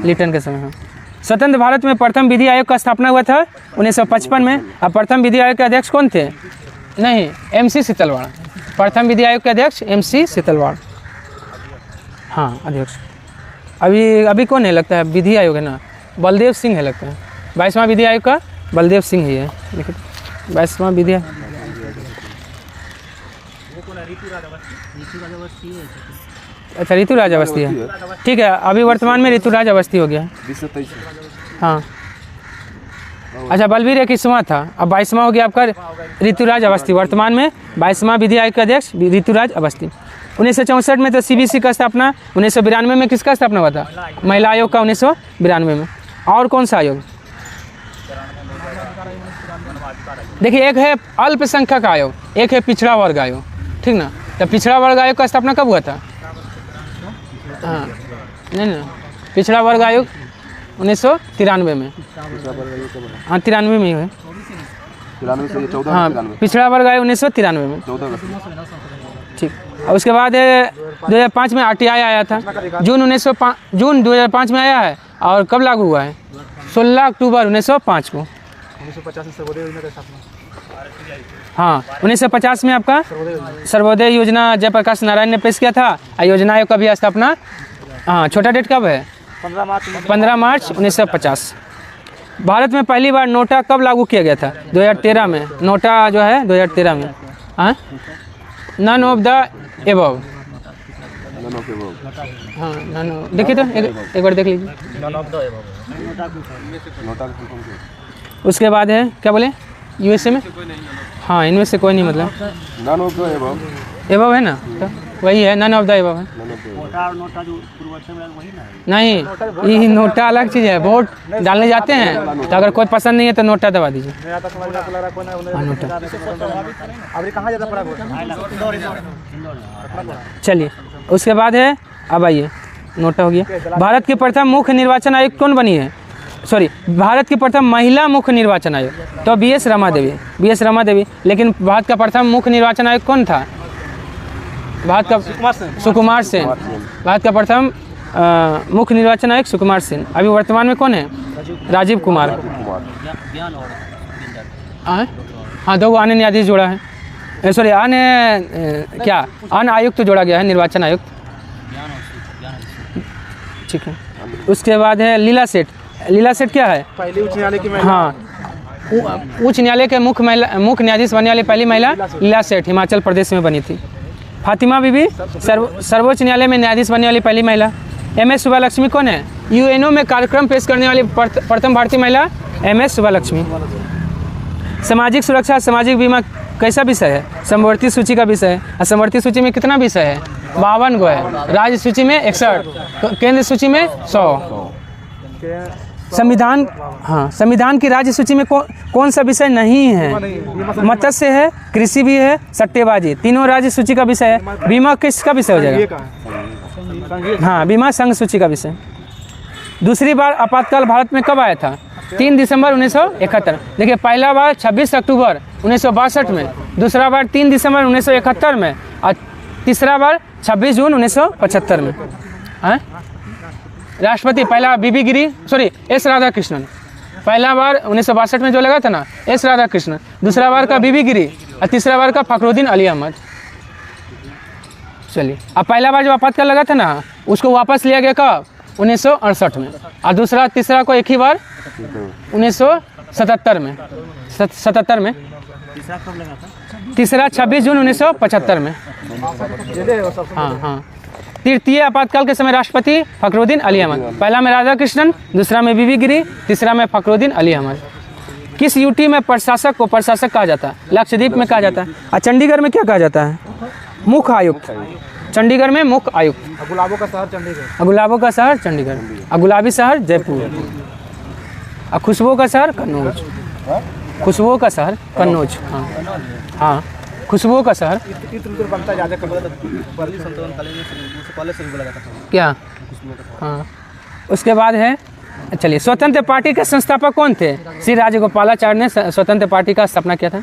लिटन के समय। हाँ। स्वतंत्र भारत में प्रथम विधि आयोग का स्थापना हुआ था 1955 में। अब प्रथम विधि आयोग के अध्यक्ष कौन थे? नहीं, MC शीतलवाड़। प्रथम विधि आयोग के अध्यक्ष MC शीतलवाड़। हाँ अध्यक्ष। अभी कौन है लगता है? विधि आयोग है ना, बलदेव सिंह है लगता है। 22वां विधि आयोग का बलदेव सिंह ही है। देखिए 22वां विधि अच्छा ऋतुराज अवस्थी है। ठीक है, अभी वर्तमान में ऋतुराज अवस्थी हो गया है। हाँ अच्छा बलबीर 21वां था, अब 22वां हो गया आपका ऋतुराज अवस्थी। वर्तमान में 22वां विधि आयोग के अध्यक्ष ऋतुराज अवस्थी। 1964 में तो CBC का स्थापना। 1992 में किसका स्थापना हुआ था? महिला आयोग का 1992 में। और कौन सा आयोग? देखिए एक है अल्पसंख्यक आयोग, एक है पिछड़ा वर्ग आयोग। ठीक ना। तो पिछड़ा वर्ग आयोग का स्थापना कब हुआ था? हाँ नहीं ना, पिछड़ा वर्ग आयोग 1993 में। हाँ 93 में ही है। हाँ पिछड़ा वर्ग आयोग 1993 में। ठीक। और उसके बाद 2005 में RTI आया था। जून 2005 में आया है। और कब लागू हुआ है? 16 अक्टूबर 1905 को। 1950 में सर्वोदय योजना का स्थापना। हाँ 1950 में आपका सर्वोदय योजना जयप्रकाश नारायण ने पेश किया था। योजना आयोग का भी स्थापना। हाँ छोटा डेट कब है? 15 मार्च 1950। भारत में पहली बार नोटा कब लागू किया गया था? 2013 में। नोटा जो है 2013 में। हाँ नन ऑफ द एबव। हाँ नन देखिए तो एक बार देख लीजिए। उसके बाद है क्या बोले? USA में हाँ इनमें से कोई नहीं, मतलब नन ऑफ द एबव है ना, तो वही है नन ऑफ द एबव है। नहीं, ये नोटा अलग चीज़ है। वोट डालने जाते हैं तो अगर कोई पसंद नहीं है तो नोटा दबा दीजिए। चलिए उसके बाद है अब आइए नोटा हो गया। भारत की प्रथम मुख्य निर्वाचन आयुक्त कौन बनी है? सॉरी भारत की प्रथम महिला मुख्य निर्वाचन आयोग तो BS रमा देवी। लेकिन भारत का प्रथम मुख्य निर्वाचन आयोग कौन था? भारत का सुकुमार सेन। भारत का प्रथम मुख्य निर्वाचन आयोग सुकुमार सेन। अभी वर्तमान में कौन है? राजीव कुमार। हाँ, 2 अन्य न्यायाधीश जोड़ा है, सॉरी अन्य आयुक्त तो जोड़ा गया है, निर्वाचन आयुक्त। ठीक है। उसके बाद है लीला सेठ। लीला सेठ क्या है? पहले उच्च न्यायालय की महिला। हाँ, उच्च न्यायालय के मुख्य न्यायाधीश बनने वाली पहली महिला लीला सेठ हिमाचल प्रदेश में बनी थी। फातिमा बीबी सर्वोच्च न्यायालय में न्यायाधीश बनने वाली पहली महिला। MS सुब्बालक्ष्मी कौन है? UNO में कार्यक्रम पेश करने वाली प्रथम भारतीय महिला MS सुब्बालक्ष्मी। सामाजिक सुरक्षा सामाजिक बीमा कैसा विषय है? समवर्ती सूची का विषय है। और समवर्ती सूची में कितना विषय है? 52 गो है। राज्य सूची में 61, केंद्र सूची में 100। संविधान, हाँ, संविधान की राज्य सूची में कौन सा विषय नहीं है? मत्स्य है, कृषि भी है, सट्टेबाजी, तीनों राज्य सूची का विषय है। बीमा किसका विषय हो जाएगा? हाँ, बीमा संघ सूची का विषय। दूसरी बार आपातकाल भारत में कब आया था? 3 दिसंबर 1971। देखिए, पहला बार 26 अक्टूबर 1962 में, दूसरा बार 3 दिसंबर 1971 में, और तीसरा बार 26 जून 1975 में। राष्ट्रपति पहला बीबी गिरी, सॉरी S राधाकृष्णन। पहला बार 1962 में जो लगा था ना, S राधाकृष्णन। दूसरा बार का बीबी गिरी और तीसरा बार का फखरुद्दीन अली अहमद। चलिए, अब पहला बार जो आपातकाल लगा था ना, उसको वापस लिया गया कब? 1968 में। और दूसरा तीसरा को एक ही बार 1977 में। 77 में। तीसरा 26 जून 1975 में। हाँ। तृतीय आपातकाल के समय राष्ट्रपति फखरुद्दीन अली अहमद। पहला में राधाकृष्णन, दूसरा में बीबी गिरी, तीसरा में फखरुद्दीन अली अहमद। किस यूटी में प्रशासक को प्रशासक कहा जाता है? लक्षद्वीप में कहा जाता है। और चंडीगढ़ में क्या कहा जाता है? मुख्य आयुक्त। चंडीगढ़ में मुख्य आयुक्त। गुलाबों का शहर चंडीगढ़। गुलाबों का शहर चंडीगढ़। और गुलाबी शहर जयपुर। और खुशबुओं का शहर कन्नौज। खुशबुओं का शहर कन्नौज। हाँ, खुशबुओं का शहर। बनता ज़्यादा क्या? हाँ, उसके बाद है, चलिए, स्वतंत्र पार्टी के संस्थापक कौन थे? श्री राजगोपालाचार्य ने स्वतंत्र पार्टी का स्थापना किया था।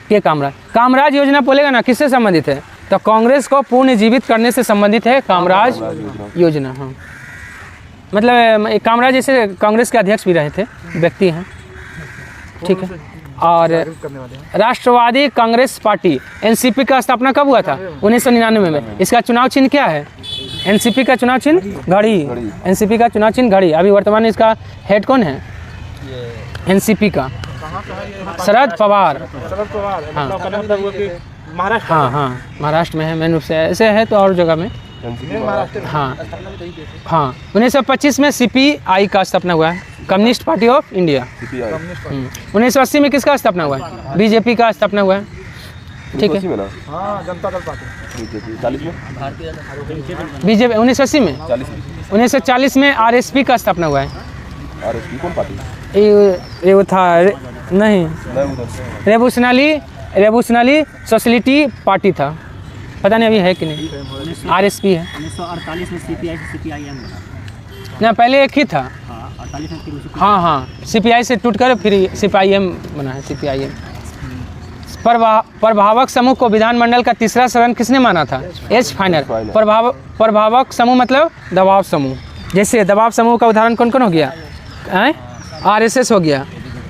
के कामराज योजना बोलेगा ना, किससे संबंधित है? तो कांग्रेस को पुनर्जीवित करने से संबंधित है कामराज योजना। हाँ, मतलब कामराज जैसे कांग्रेस के अध्यक्ष भी रहे थे, व्यक्ति हैं। ठीक है। और राष्ट्रवादी कांग्रेस पार्टी NCP का स्थापना कब हुआ था? 1999 में। इसका चुनाव चिन्ह क्या है? NCP का चुनाव चिन्ह घड़ी। NCP का चुनाव चिन्ह घड़ी। अभी वर्तमान में इसका हेड कौन है? NCP का शरद पवार। हाँ, महाराष्ट्र में है मेन रूप से। ऐसे है तो और जगह में। हाँ, 1925 में CPI का स्थापना हुआ है, कम्युनिस्ट पार्टी ऑफ इंडिया। 1980 में किसका स्थापना हुआ है? BJP का स्थापना हुआ है। ठीक है। जनता दल पार्टी। BJP 1980 में। 1940 में RSP का स्थापना हुआ है। RSP कौन पार्टी? ये वो था नहीं, रेवोल्यूशनरी सोशलिटी पार्टी था, पता नहीं अभी है कि नहीं। RSP है। 1948 में CPI से CPIM बना ना, पहले एक ही था। हाँ, CPI से टूटकर फिर CPIM बना है। CPIM। प्रभावक समूह को विधानमंडल का तीसरा सदन किसने माना था? H final. प्रभावक समूह मतलब दबाव समूह। जैसे दबाव समूह का उदाहरण कौन कौन हो गया? RSS हो गया,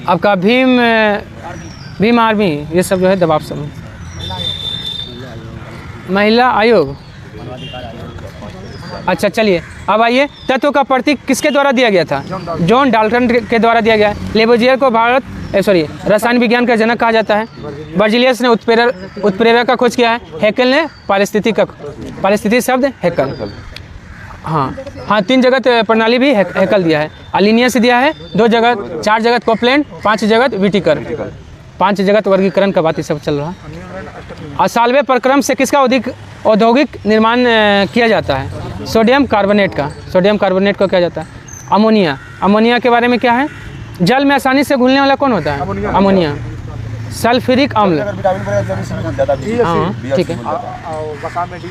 आपका भीम आर्मी, ये सब जो है दबाव समूह। महिला आयोग। अच्छा, चलिए, अब आइए, तत्व का प्रतीक किसके द्वारा दिया गया था? जॉन डाल्टन के द्वारा दिया गया है। लेबोजियर को रसायन विज्ञान का जनक कहा जाता है। बर्जिलियस ने उत्प्रेरक का खोज किया है। हैकेल ने पारिस्थितिक शब्द हैकल। हाँ, 3 जगत प्रणाली भी हैकल दिया है। अलिनियस दिया है 2 जगत, 4 जगत कोपलैंड, 5 जगत विटिकर, 5 जगत वर्गीकरण का बात ये सब चल रहा है। और साल्वे प्रक्रम से किसका औद्योगिक निर्माण किया जाता है? सोडियम कार्बोनेट का। सोडियम कार्बोनेट को किया जाता है। अमोनिया के बारे में क्या है? जल में आसानी से घुलने वाला कौन होता है? अमोनिया। सल्फ्यूरिक अम्ल। हाँ, ठीक है।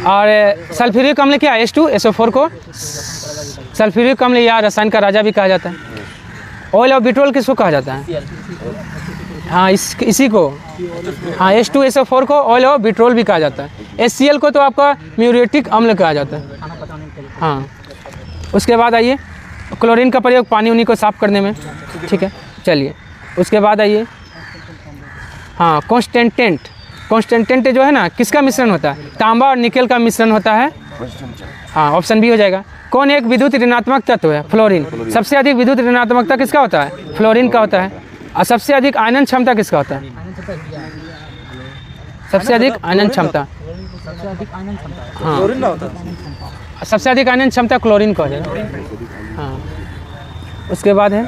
और सल्फ्यूरिक अम्ल क्या है? H2SO4 को सल्फ्यूरिक अम्ल या रसायन का राजा भी कहा जाता है। ऑयल ऑफ बिट्रोल किसको कहा जाता है? हाँ, इसी को, हाँ, H2SO4 को ऑयल ऑफ बिट्रोल भी कहा जाता है। HCl को तो आपका म्यूरेटिक अम्ल कहा जाता है। हाँ, उसके बाद आइए, क्लोरीन का प्रयोग पानी उन्हीं को साफ़ करने में, ठीक है। चलिए उसके बाद आइए, हाँ, कॉन्स्टेंटेंट जो है ना, किसका मिश्रण होता है? तांबा और निकेल का मिश्रण होता है। हाँ, ऑप्शन बी हो जाएगा। कौन एक विद्युत ऋणात्मक तत्व है? फ्लोरीन। सबसे अधिक विद्युत ऋणात्मकता किसका होता है? फ्लोरीन का होता है। और सबसे अधिक आयनन क्षमता किसका होता है? सबसे अधिक आयनन क्षमता, हाँ, सबसे अधिक आयनन क्षमता क्लोरीन का हो जाएगा। हाँ, उसके बाद है,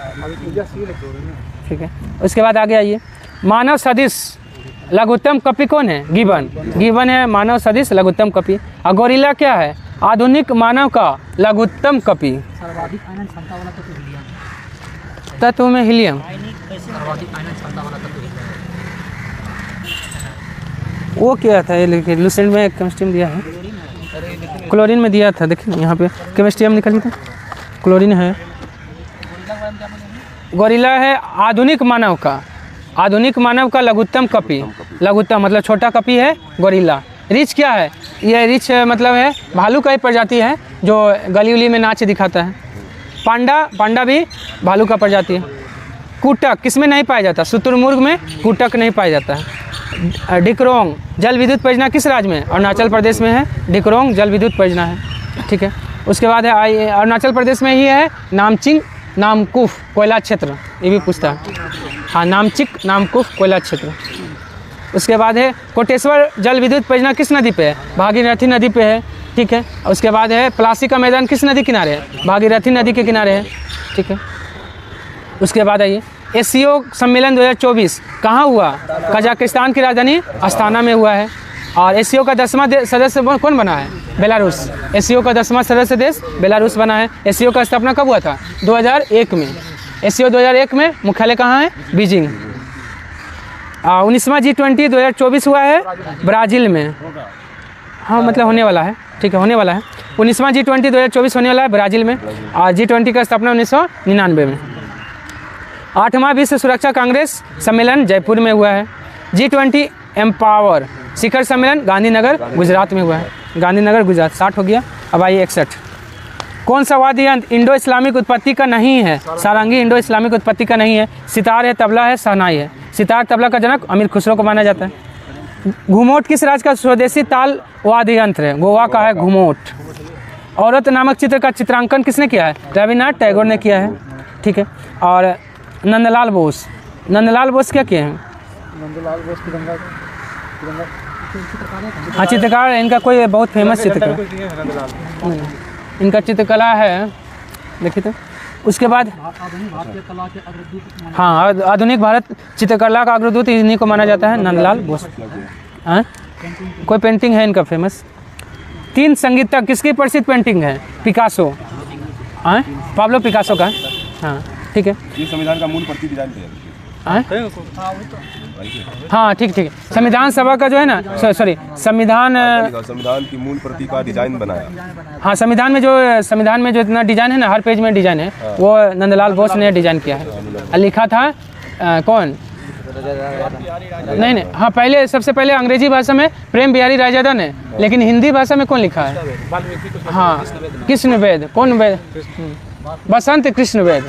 ठीक है, उसके बाद आगे आइए, मानव सदिश लघुत्तम कपी कौन है? गिबन। गिबन है मानव सदिश लघुत्तम कपी। और गोरिल्ला क्या है? आधुनिक मानव का लघुत्तम कपी। सर्वाधिक आयनन क्षमता वाला तत्व में हीलियम। सर्वाधिक आयनन क्षमता वाला तत्व वो क्या था ये? लेकिन लूसेंट में केमिस्ट्री में दिया है, क्लोरीन में दिया था। देखिए यहाँ पे केमिस्ट्री में निकली था, क्लोरीन है। गोरिल्ला है आधुनिक मानव का लघुत्तम कपी। लघुत्तम मतलब छोटा कपी है गोरिल्ला। रिच क्या है? ये रिच मतलब है भालू का ही प्रजाति है जो गली उली में नाच दिखाता है। पांडा भी भालू का प्रजाति है। कूटक किस में नहीं पाया जाता? शुतुरमुर्ग में कूटक नहीं पाया जाता है। डिक्रोंग जल विद्युत परियोजना किस राज्य में? अरुणाचल प्रदेश में है। डिक्रोंग जल विद्युत परियोजना है, ठीक है। उसके बाद है अरुणाचल प्रदेश में ही है नामचिंग नामकुफ कोयला क्षेत्र, ये भी पूछता है। हाँ, नामचिक नामकुफ कोयला क्षेत्र। उसके बाद है कोटेश्वर जल विद्युत परियोजना किस नदी पे है? भागीरथी नदी पे है, ठीक है। उसके बाद है प्लासी का मैदान किस नदी किनारे है? भागीरथी नदी के किनारे है, ठीक है। उसके बाद आइए, एससीओ सम्मेलन 2024 कहाँ हुआ? कजाकिस्तान की राजधानी अस्ताना में हुआ है। और एससीओ का 10वां सदस्य कौन बना है? बेलारूस। एससीओ का 10वां सदस्य देश बेलारूस बना है। एससीओ का स्थापना कब हुआ था? 2001 में। एससीओ 2001 में मुख्यालय कहाँ है? बीजिंग। 19वां G20 2024 हुआ है ब्राज़ील में। हाँ, मतलब होने वाला है, ठीक है, होने वाला है। 19वां G20 2024 होने वाला है ब्राज़ील में। और G20 का स्थापना 1999 में। 8वां विश्व सुरक्षा कांग्रेस सम्मेलन जयपुर में हुआ है। G20 एम्पावर शिखर सम्मेलन गांधीनगर गुजरात में हुआ है। गांधीनगर गुजरात। 60 हो गया। अब आइए 61। कौन सा वाद्य यंत्र इंडो इस्लामिक उत्पत्ति का नहीं है? सारंगी इंडो इस्लामिक उत्पत्ति का नहीं है। सितार है, तबला है, शहनाई है। सितार तबला का जनक अमीर खुसरो को माना जाता है। घुमोट किस राज्य का स्वदेशी ताल वाद्य यंत्र है? गोवा का है घुमोट। औरत नामक चित्र का चित्रांकन किसने किया है? रविन्द्रनाथ टैगोर ने किया है, ठीक है। और नंदलाल बोस क्या किए हैं? नंदलाल बोस तिरंगा हाँ, चित्रकार है इनका, कोई बहुत फेमस चित्रकार इनका चित्रकला है, देखिए तो। उसके बाद हाँ, आधुनिक भारत चित्रकला का अग्रदूत इन्हीं को माना जाता है, नंदलाल बोस। हाँ, कोई पेंटिंग है इनका फेमस? 3 संगीतज्ञ किसकी प्रसिद्ध पेंटिंग है? पिकासो। हाँ, पाब्लो पिकासो का। हाँ, ठीक है। ये संविधान का मूल प्रति डिजाइन है। हाँ, ठीक है। संविधान सभा का जो है ना, सॉरी, संविधान की मूल प्रति का डिजाइन बनाया। हाँ, संविधान में जो इतना डिजाइन है ना, हर पेज में डिजाइन है, वो नंदलाल बोस ने डिजाइन किया है। लिखा था कौन? नहीं, हाँ, पहले सबसे पहले अंग्रेजी भाषा में प्रेम बिहारी रायजादा ने, लेकिन हिंदी भाषा में कौन लिखा है? हाँ, कृष्ण वेद। कौन वेद? बसंत कृष्ण वेद।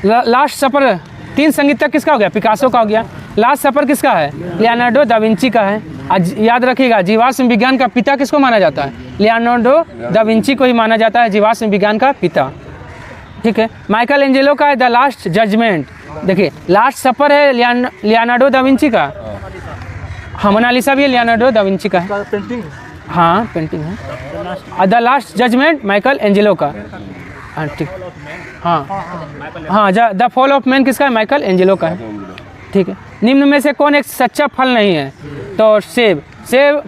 लास्ट सफर 3 संगीतज्ञ किसका हो गया? पिकासो का हो गया। लास्ट सफर किसका है? लियोनार्डो दा विंची का है। आज याद रखिएगा, जीवाश्म विज्ञान का पिता किसको माना जाता है? लियोनार्डो दा विंची को ही माना जाता है जीवाश्म विज्ञान का पिता, ठीक है। माइकल एंजेलो का है द लास्ट जजमेंट। देखिए, लास्ट सफर है लियोनार्डो दा विंची का। हाँ, मोनालिसा भी लियोनार्डो दा विंची का है। हाँ, पेंटिंग है। The last judgment Michelangelo का। हाँ, ठीक। हाँ, द फॉल ऑफ मैन किसका है? माइकल एंजेलो का है, ठीक है। निम्न में से कौन एक सच्चा फल नहीं है? तो सेब,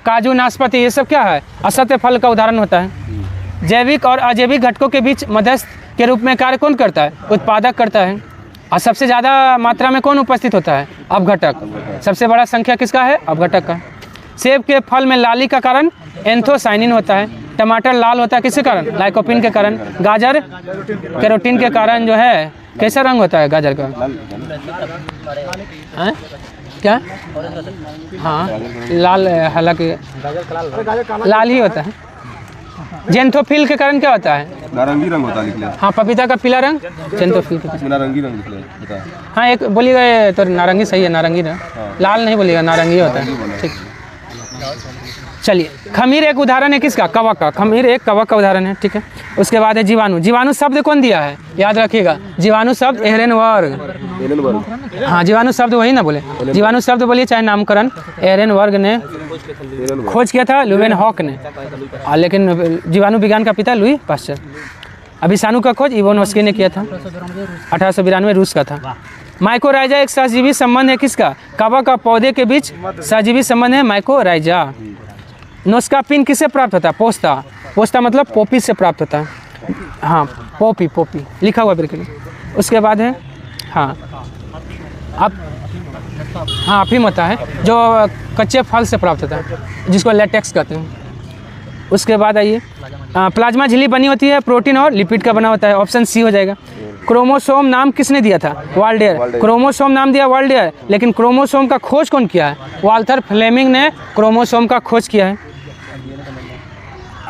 काजू, नाशपाती, ये सब क्या है? असत्य फल का उदाहरण होता है। जैविक और अजैविक घटकों के बीच मध्यस्थ के रूप में कार्य कौन करता है? उत्पादक करता है। और सबसे ज़्यादा मात्रा में कौन उपस्थित होता है? अपघटक। सबसे बड़ा संख्या किसका है? अपघटक का। सेब के फल में लाली का कारण एंथोसाइनिन होता है। टमाटर लाल होता है किसके कारण? लाइकोपिन के कारण। गाजर कैरोटीन के कारण जो है कैसा रंग होता है गाजर का? हैं? क्या? हाँ लाल, हालांकि लाल ही होता है। जेंथोफिल के कारण क्या होता है? नारंगी रंग होता है निकले। हाँ पपीता का पीला रंग जेंथोफिल के। इसमें नारंगी रंग निकले होता है। हाँ एक बोलिएगा ये तो नारंगी सही है, नारंगी ना, लाल नहीं बोलिएगा, नारंगी होता है। ठीक, चलिए खमीर एक उदाहरण है किसका? कवक का। खमीर एक कवक का उदाहरण है, ठीक है। उसके बाद है जीवाणु। जीवाणु शब्द कौन दिया है? याद रखिएगा, जीवाणु शब्द एहरेनबर्ग। हाँ जीवाणु शब्द वही ना बोले, जीवाणु शब्द बोलिए चाहे नामकरण, एहरेनबर्ग ने खोज किया था, लुवेनहॉक ने। लेकिन जीवाणु विज्ञान का पिता लुई पाश्चर। अभिशाणु का खोज इवानोव्स्की ने किया था, 1892 रूस का था। माइकोराइजा एक सहजीवी संबंध है किसका? कवक का पौधे के बीच सहजीवी संबंध है माइकोराइजा। नोस्कापिन किससे प्राप्त होता है? पोस्ता। पोस्ता मतलब पोपी से प्राप्त होता है। हाँ पोपी, पोपी लिखा हुआ बिल्कुल। उसके बाद है हाँ अफीम होता है जो कच्चे फल से प्राप्त होता है, जिसको लेटेक्स कहते हैं। उसके बाद आइए प्लाज्मा झिल्ली बनी होती है प्रोटीन और लिपिड का बना होता है, ऑप्शन सी हो जाएगा। क्रोमोसोम नाम किसने दिया था? वाल्डेयर। क्रोमोसोम नाम दिया वाल्डेयर, लेकिन क्रोमोसोम का खोज कौन किया है? वाल्थर फ्लेमिंग ने क्रोमोसोम का खोज किया है।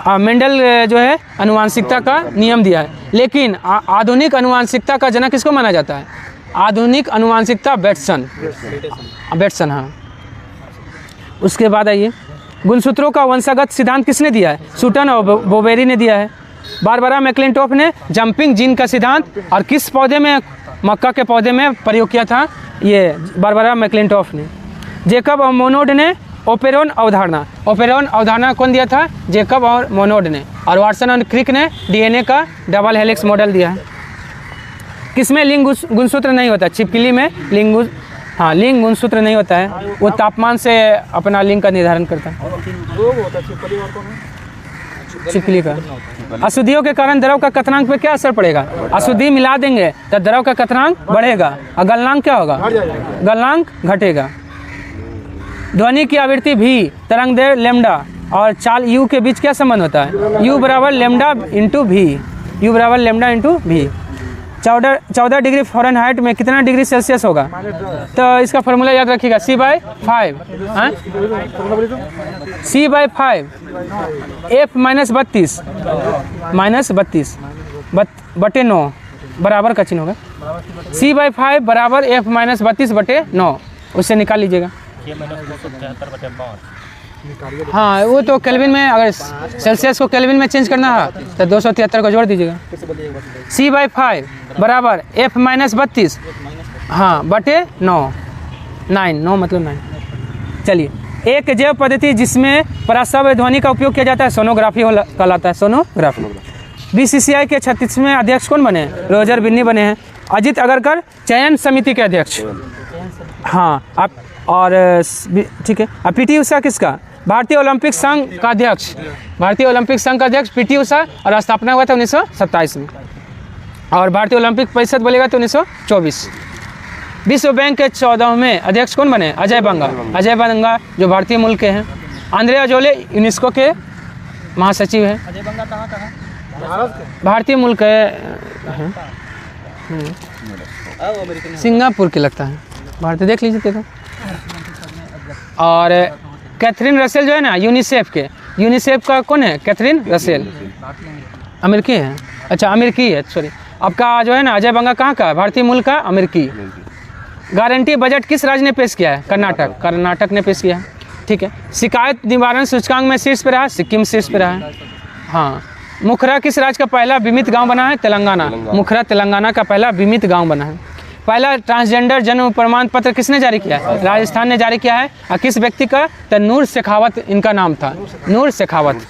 मेंडल जो है अनुवांशिकता का नियम दिया है, लेकिन आधुनिक अनुवांशिकता का जनक किसको माना जाता है? आधुनिक अनुवांशिकता बेटसन। हाँ उसके बाद आइए गुणसूत्रों का वंशागत सिद्धांत किसने दिया है? सूटन और बोवेरी ने दिया है। बारबरा मैक्लिंटोफ ने जंपिंग जीन का सिद्धांत और किस पौधे में? मक्का के पौधे में प्रयोग किया था, ये बारबरा मैक्लिंटोफ ने। जेकब और मोनोड ने ओपेरोन अवधारणा कौन दिया था? जेकब और मोनोड ने। और वाटसन और क्रिक ने डीएनए का डबल हेलिक्स मॉडल दिया है। किसमें लिंग गुणसूत्र नहीं होता? छिपकली में लिंग गुणसूत्र नहीं होता है, वो तापमान से अपना लिंग का निर्धारण करता है। छिपकली का। अशुद्धियों के कारण द्रव का कथनांक पे क्या असर पड़ेगा? अशुद्धि मिला देंगे तो द्रव का कथनांक बढ़ेगा और गलनांक क्या होगा? गलनांक घटेगा। ध्वनि की आवृत्ति भी, तरंग दैर्घ्य लैम्डा और चाल यू के बीच क्या संबंध होता है? यू बराबर लैम्डा इंटू भी। 14 डिग्री फ़ारेनहाइट में कितना डिग्री सेल्सियस होगा? तो इसका फॉर्मूला याद रखिएगा, C/5 F -32 बटे 9 बराबर का चिन्ह होगा। C/5 बराबर F -32 बटे 9, उससे निकाल लीजिएगा। हाँ वो तो केल्विन में, अगर सेल्सियस को केल्विन में चेंज करना है तो 273 को जोड़ दीजिएगा। C/5 बराबर F -32 हाँ बटे 9 मतलब 9। चलिए एक जैव पद्धति जिसमें पराश्रव्य ध्वनि का उपयोग किया जाता है सोनोग्राफी कहलाता है। सोनोग्राफी। BCCI के 36वें अध्यक्ष कौन बने? रोजर बिन्नी बने हैं। अजित अगरकर चयन समिति के अध्यक्ष। हाँ आप और ठीक है। अब PT उषा किसका? भारतीय ओलंपिक संघ का अध्यक्ष। भारतीय ओलंपिक संघ का अध्यक्ष PT उषा, और स्थापना हुआ था 1927 में। और भारतीय ओलंपिक परिषद बोलेगा तो 1924। विश्व बैंक के 14वें अध्यक्ष कौन बने? अजय बंगा जो भारतीय मूल के हैं। आंद्रे अजोले यूनेस्को के महासचिव हैं। अजय बंगा कहाँ का है? भारतीय मूल के हैं, सिंगापुर के लगता है, भारतीय देख लीजिए तो। और कैथरीन रसेल जो है ना यूनिसेफ का कौन है? कैथरीन रसेल अमेरिकी है। अच्छा अमेरिकी है, सॉरी। आपका जो है ना अजय बंगा कहाँ का? भारतीय मूल का, अमेरिकी। गारंटी बजट किस राज्य ने पेश किया है? कर्नाटक ने पेश किया है, ठीक है। शिकायत निवारण सूचकांक में शीर्ष पे रहा, सिक्किम शीर्ष पे रहा है। हाँ मुखरा किस राज्य का पहला बीमित गाँव बना है? तेलंगाना। मुखरा तेलंगाना का पहला बीमित गाँव बना है। पहला ट्रांसजेंडर जन्म प्रमाण पत्र किसने जारी किया है? राजस्थान ने जारी किया है। और किस व्यक्ति का? तो नूर शेखावत इनका नाम था, नूर शेखावत।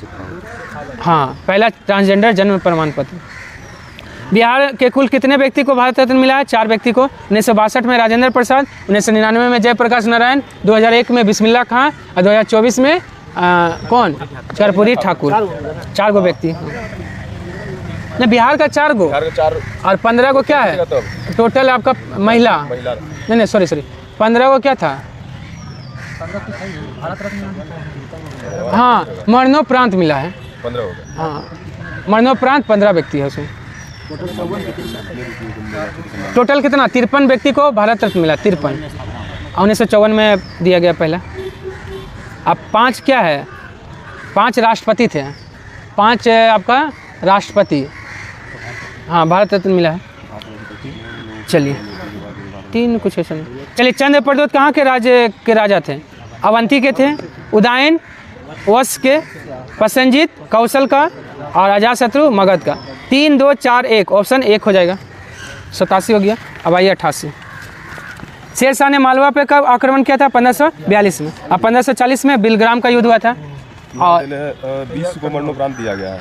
हाँ पहला ट्रांसजेंडर जन्म प्रमाण पत्र। बिहार के कुल कितने व्यक्ति को भारत रत्न मिला है? 4 व्यक्ति को। 1962 में राजेंद्र प्रसाद, 1999 में जयप्रकाश नारायण, 2001 में बिस्मिल्लाह खां और 2024 में कौन? कर्पूरी ठाकुर। 4 गो व्यक्ति। नहीं बिहार का 4 गो और 15 गो क्या है टोटल आपका? महिला। नहीं सॉरी 15 गो क्या था? हाँ मरणोपरांत मिला है। 15 हो गया। हाँ मरणोपरांत 15 व्यक्ति है उसमें। टोटल कितना 53 व्यक्ति को भारत रत्न मिला, 53 1954 में दिया गया पहला। अब 5 क्या है, 5 राष्ट्रपति थे, 5 आपका राष्ट्रपति, हाँ भारत रत्न मिला है। चलिए 3 कुछ ऐसा नहीं। चलिए चंद्र प्रद्योत कहाँ के राजा थे? अवंती के थे, उदयन वश के, प्रसेनजीत कौशल का और अजातशत्रु मगध का। 3 2 4 1 ऑप्शन 1 हो जाएगा। 87 हो गया। अब आइए 88। शेरशाह ने मालवा पे कब आक्रमण किया था? 1542 में। अब 1540 में बिलग्राम का युद्ध हुआ था और 20 को मरणोपरांत दिया गया है।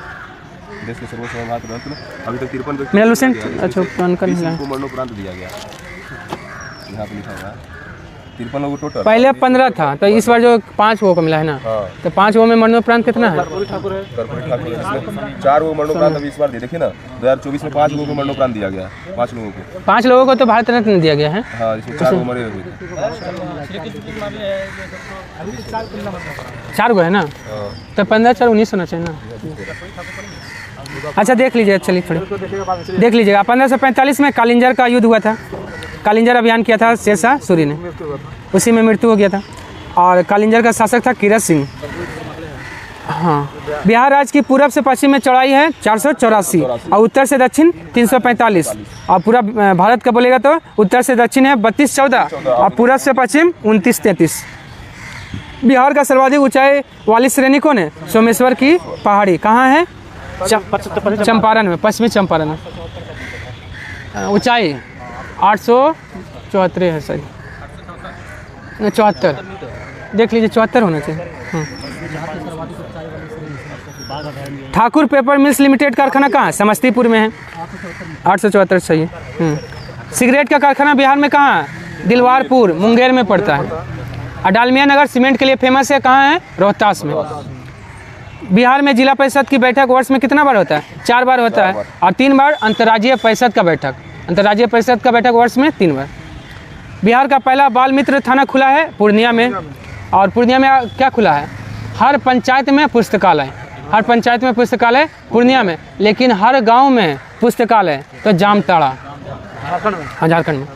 देश के सर्वोच्च रत्न अभी तक 53 व्यक्ति मेरा लुसेंट अच्छा को मरणोपरांत दिया गया। यहाँ पे लिखा हुआ है 53 लोगों टोटल। पहले 15 था, तो इस बार जो 5 वो को मिला है ना, तो 5 वो में मरणोपरांत कितना है? कर्पूरी ठाकुर है इसमें 4 वो मरणोपरांत अभी इस बार दे देखिए ना 2024 में 5 लोगों को मरणोपरांत दिया गया, 5 लोगों को। 5 लोगों को तो भारत रत्न दिया गया है। हाँ, इसमें 4 वो मरे हुए थे। 4 गो है ना, तो 15 4 19 होना चाहिए ना। अच्छा देख लीजिए, चलिए थोड़ी देख लीजिएगा। 1545 में कालिंजर का युद्ध हुआ था, कालिंजर अभियान किया था शेरशाह सूरी ने, उसी में मृत्यु हो गया था। और कालिंजर का शासक था कीरत सिंह। हाँ, बिहार राज्य की पूरब से पश्चिम में चौड़ाई है 484 और उत्तर से दक्षिण 345। और पूरा भारत का बोलेगा तो उत्तर से दक्षिण है 32-14 और पूरब से पश्चिम 29-33। बिहार का सर्वाधिक ऊंचाई वाली श्रेणी कौन है? सोमेश्वर की पहाड़ी। कहाँ है? चंपारण में, पश्चिमी चंपारण में। ऊंचाई 874 है सही, 74 देख लीजिए, 74 होना चाहिए। ठाकुर पेपर मिल्स लिमिटेड कारखाना कहाँ है? समस्तीपुर में है। 874 सही है। सिगरेट का कारखाना बिहार में कहाँ है? दिलवारपुर मुंगेर में पड़ता है। और डालमिया नगर सीमेंट के लिए फेमस है, कहाँ है? रोहतास में। बिहार में जिला परिषद की बैठक वर्ष में कितना बार होता है? 4 बार होता है। और 3 बार अंतर्राज्यीय परिषद का बैठक, अंतर्राज्यीय परिषद का बैठक वर्ष में 3 बार। बिहार का पहला बाल मित्र थाना खुला है पूर्णिया में। और पूर्णिया में क्या खुला है? हर पंचायत में पुस्तकालय, हर पंचायत में पुस्तकालय पूर्णिया में। लेकिन हर गांव में पुस्तकालय तो जामताड़ा, हाँ झारखंड में।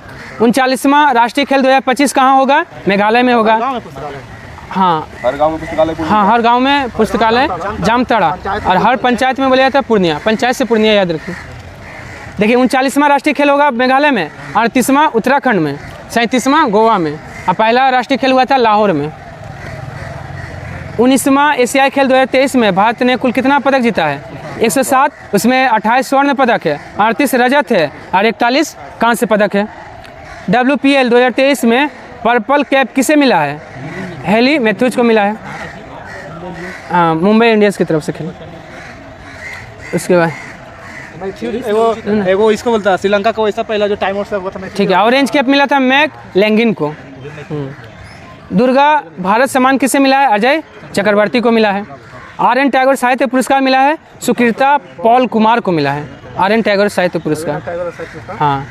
39वां राष्ट्रीय खेल 2025 कहाँ होगा? मेघालय में होगा। हाँ, हर गांव में पुस्तकालय। हाँ, हर गांव में पुस्तकालय जामताड़ा। और हर पंचायत में बोला जाता है पूर्णिया, पंचायत से पूर्णिया याद रखिए। देखिए 39वां राष्ट्रीय खेल होगा मेघालय में, 38वां उत्तराखंड में, 37वां गोवा में। और पहला राष्ट्रीय खेल हुआ था लाहौर में। 19वां एशियाई खेल 2023 में भारत ने कुल कितना पदक जीता है? 107, उसमें 28 स्वर्ण पदक है, 38 रजत है और 41 कांस्य पदक है। WPL 2023 में पर्पल कैप किसे मिला है? हेली मैथ्यूज को मिला है, मुंबई इंडियंस की तरफ से खेला। उसके बाद एगो इसको बोलता है श्रीलंका का वैसा पहला जो टाइम आउट हुआ था। ठीक है, ऑरेंज कैप मिला था मैक लैंगिन को। दुर्गा भारत सम्मान किसे मिला है? अजय चक्रवर्ती को मिला है। RN टैगोर साहित्य पुरस्कार मिला है सुकृता पॉल कुमार को मिला है। RN टैगोर साहित्य पुरस्कार, हाँ।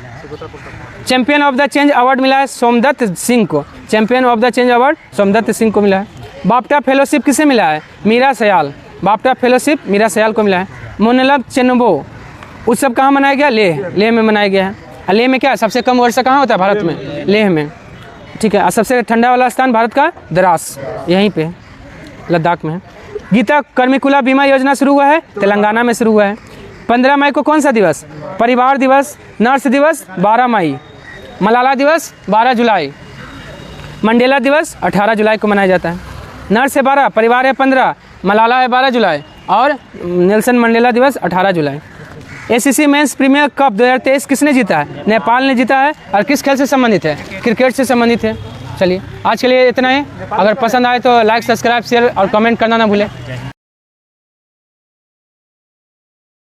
Champion of the change award मिला है सोमदत्त सिंह को, champion of the change award Somdatt Singh को मिला है। बाफ्टा फेलोशिप किसे मिला है? मीरा सयाल, बाफ्टा फेलोशिप मीरा सयाल को मिला है। मोनलब चेनबो उत्सव कहाँ मनाया गया? लेह में मनाया गया है। लेह में क्या सबसे कम वर्षा कहाँ होता है भारत में? लेह में, ठीक है। और सबसे ठंडा वाला स्थान भारत का द्रास, यहीं पे लद्दाख में है। गीता कर्मिकुला बीमा योजना शुरू हुआ है तेलंगाना में शुरू हुआ है। 15 मई को कौन सा दिवस? परिवार दिवस, नर्स दिवस 12 मई, मलाला दिवस 12 जुलाई, मंडेला दिवस 18 जुलाई को मनाया जाता है। नर्स है 12, परिवार है 15, मलाला है 12 जुलाई और नेल्सन मंडेला दिवस 18 जुलाई। ACC मेंस प्रीमियर कप 2023 किसने जीता है? नेपाल ने जीता है। और किस खेल से संबंधित है? क्रिकेट से संबंधित है। चलिए आज के लिए इतना ही। अगर पसंद आए तो लाइक, सब्सक्राइब, शेयर और कमेंट करना ना भूलें।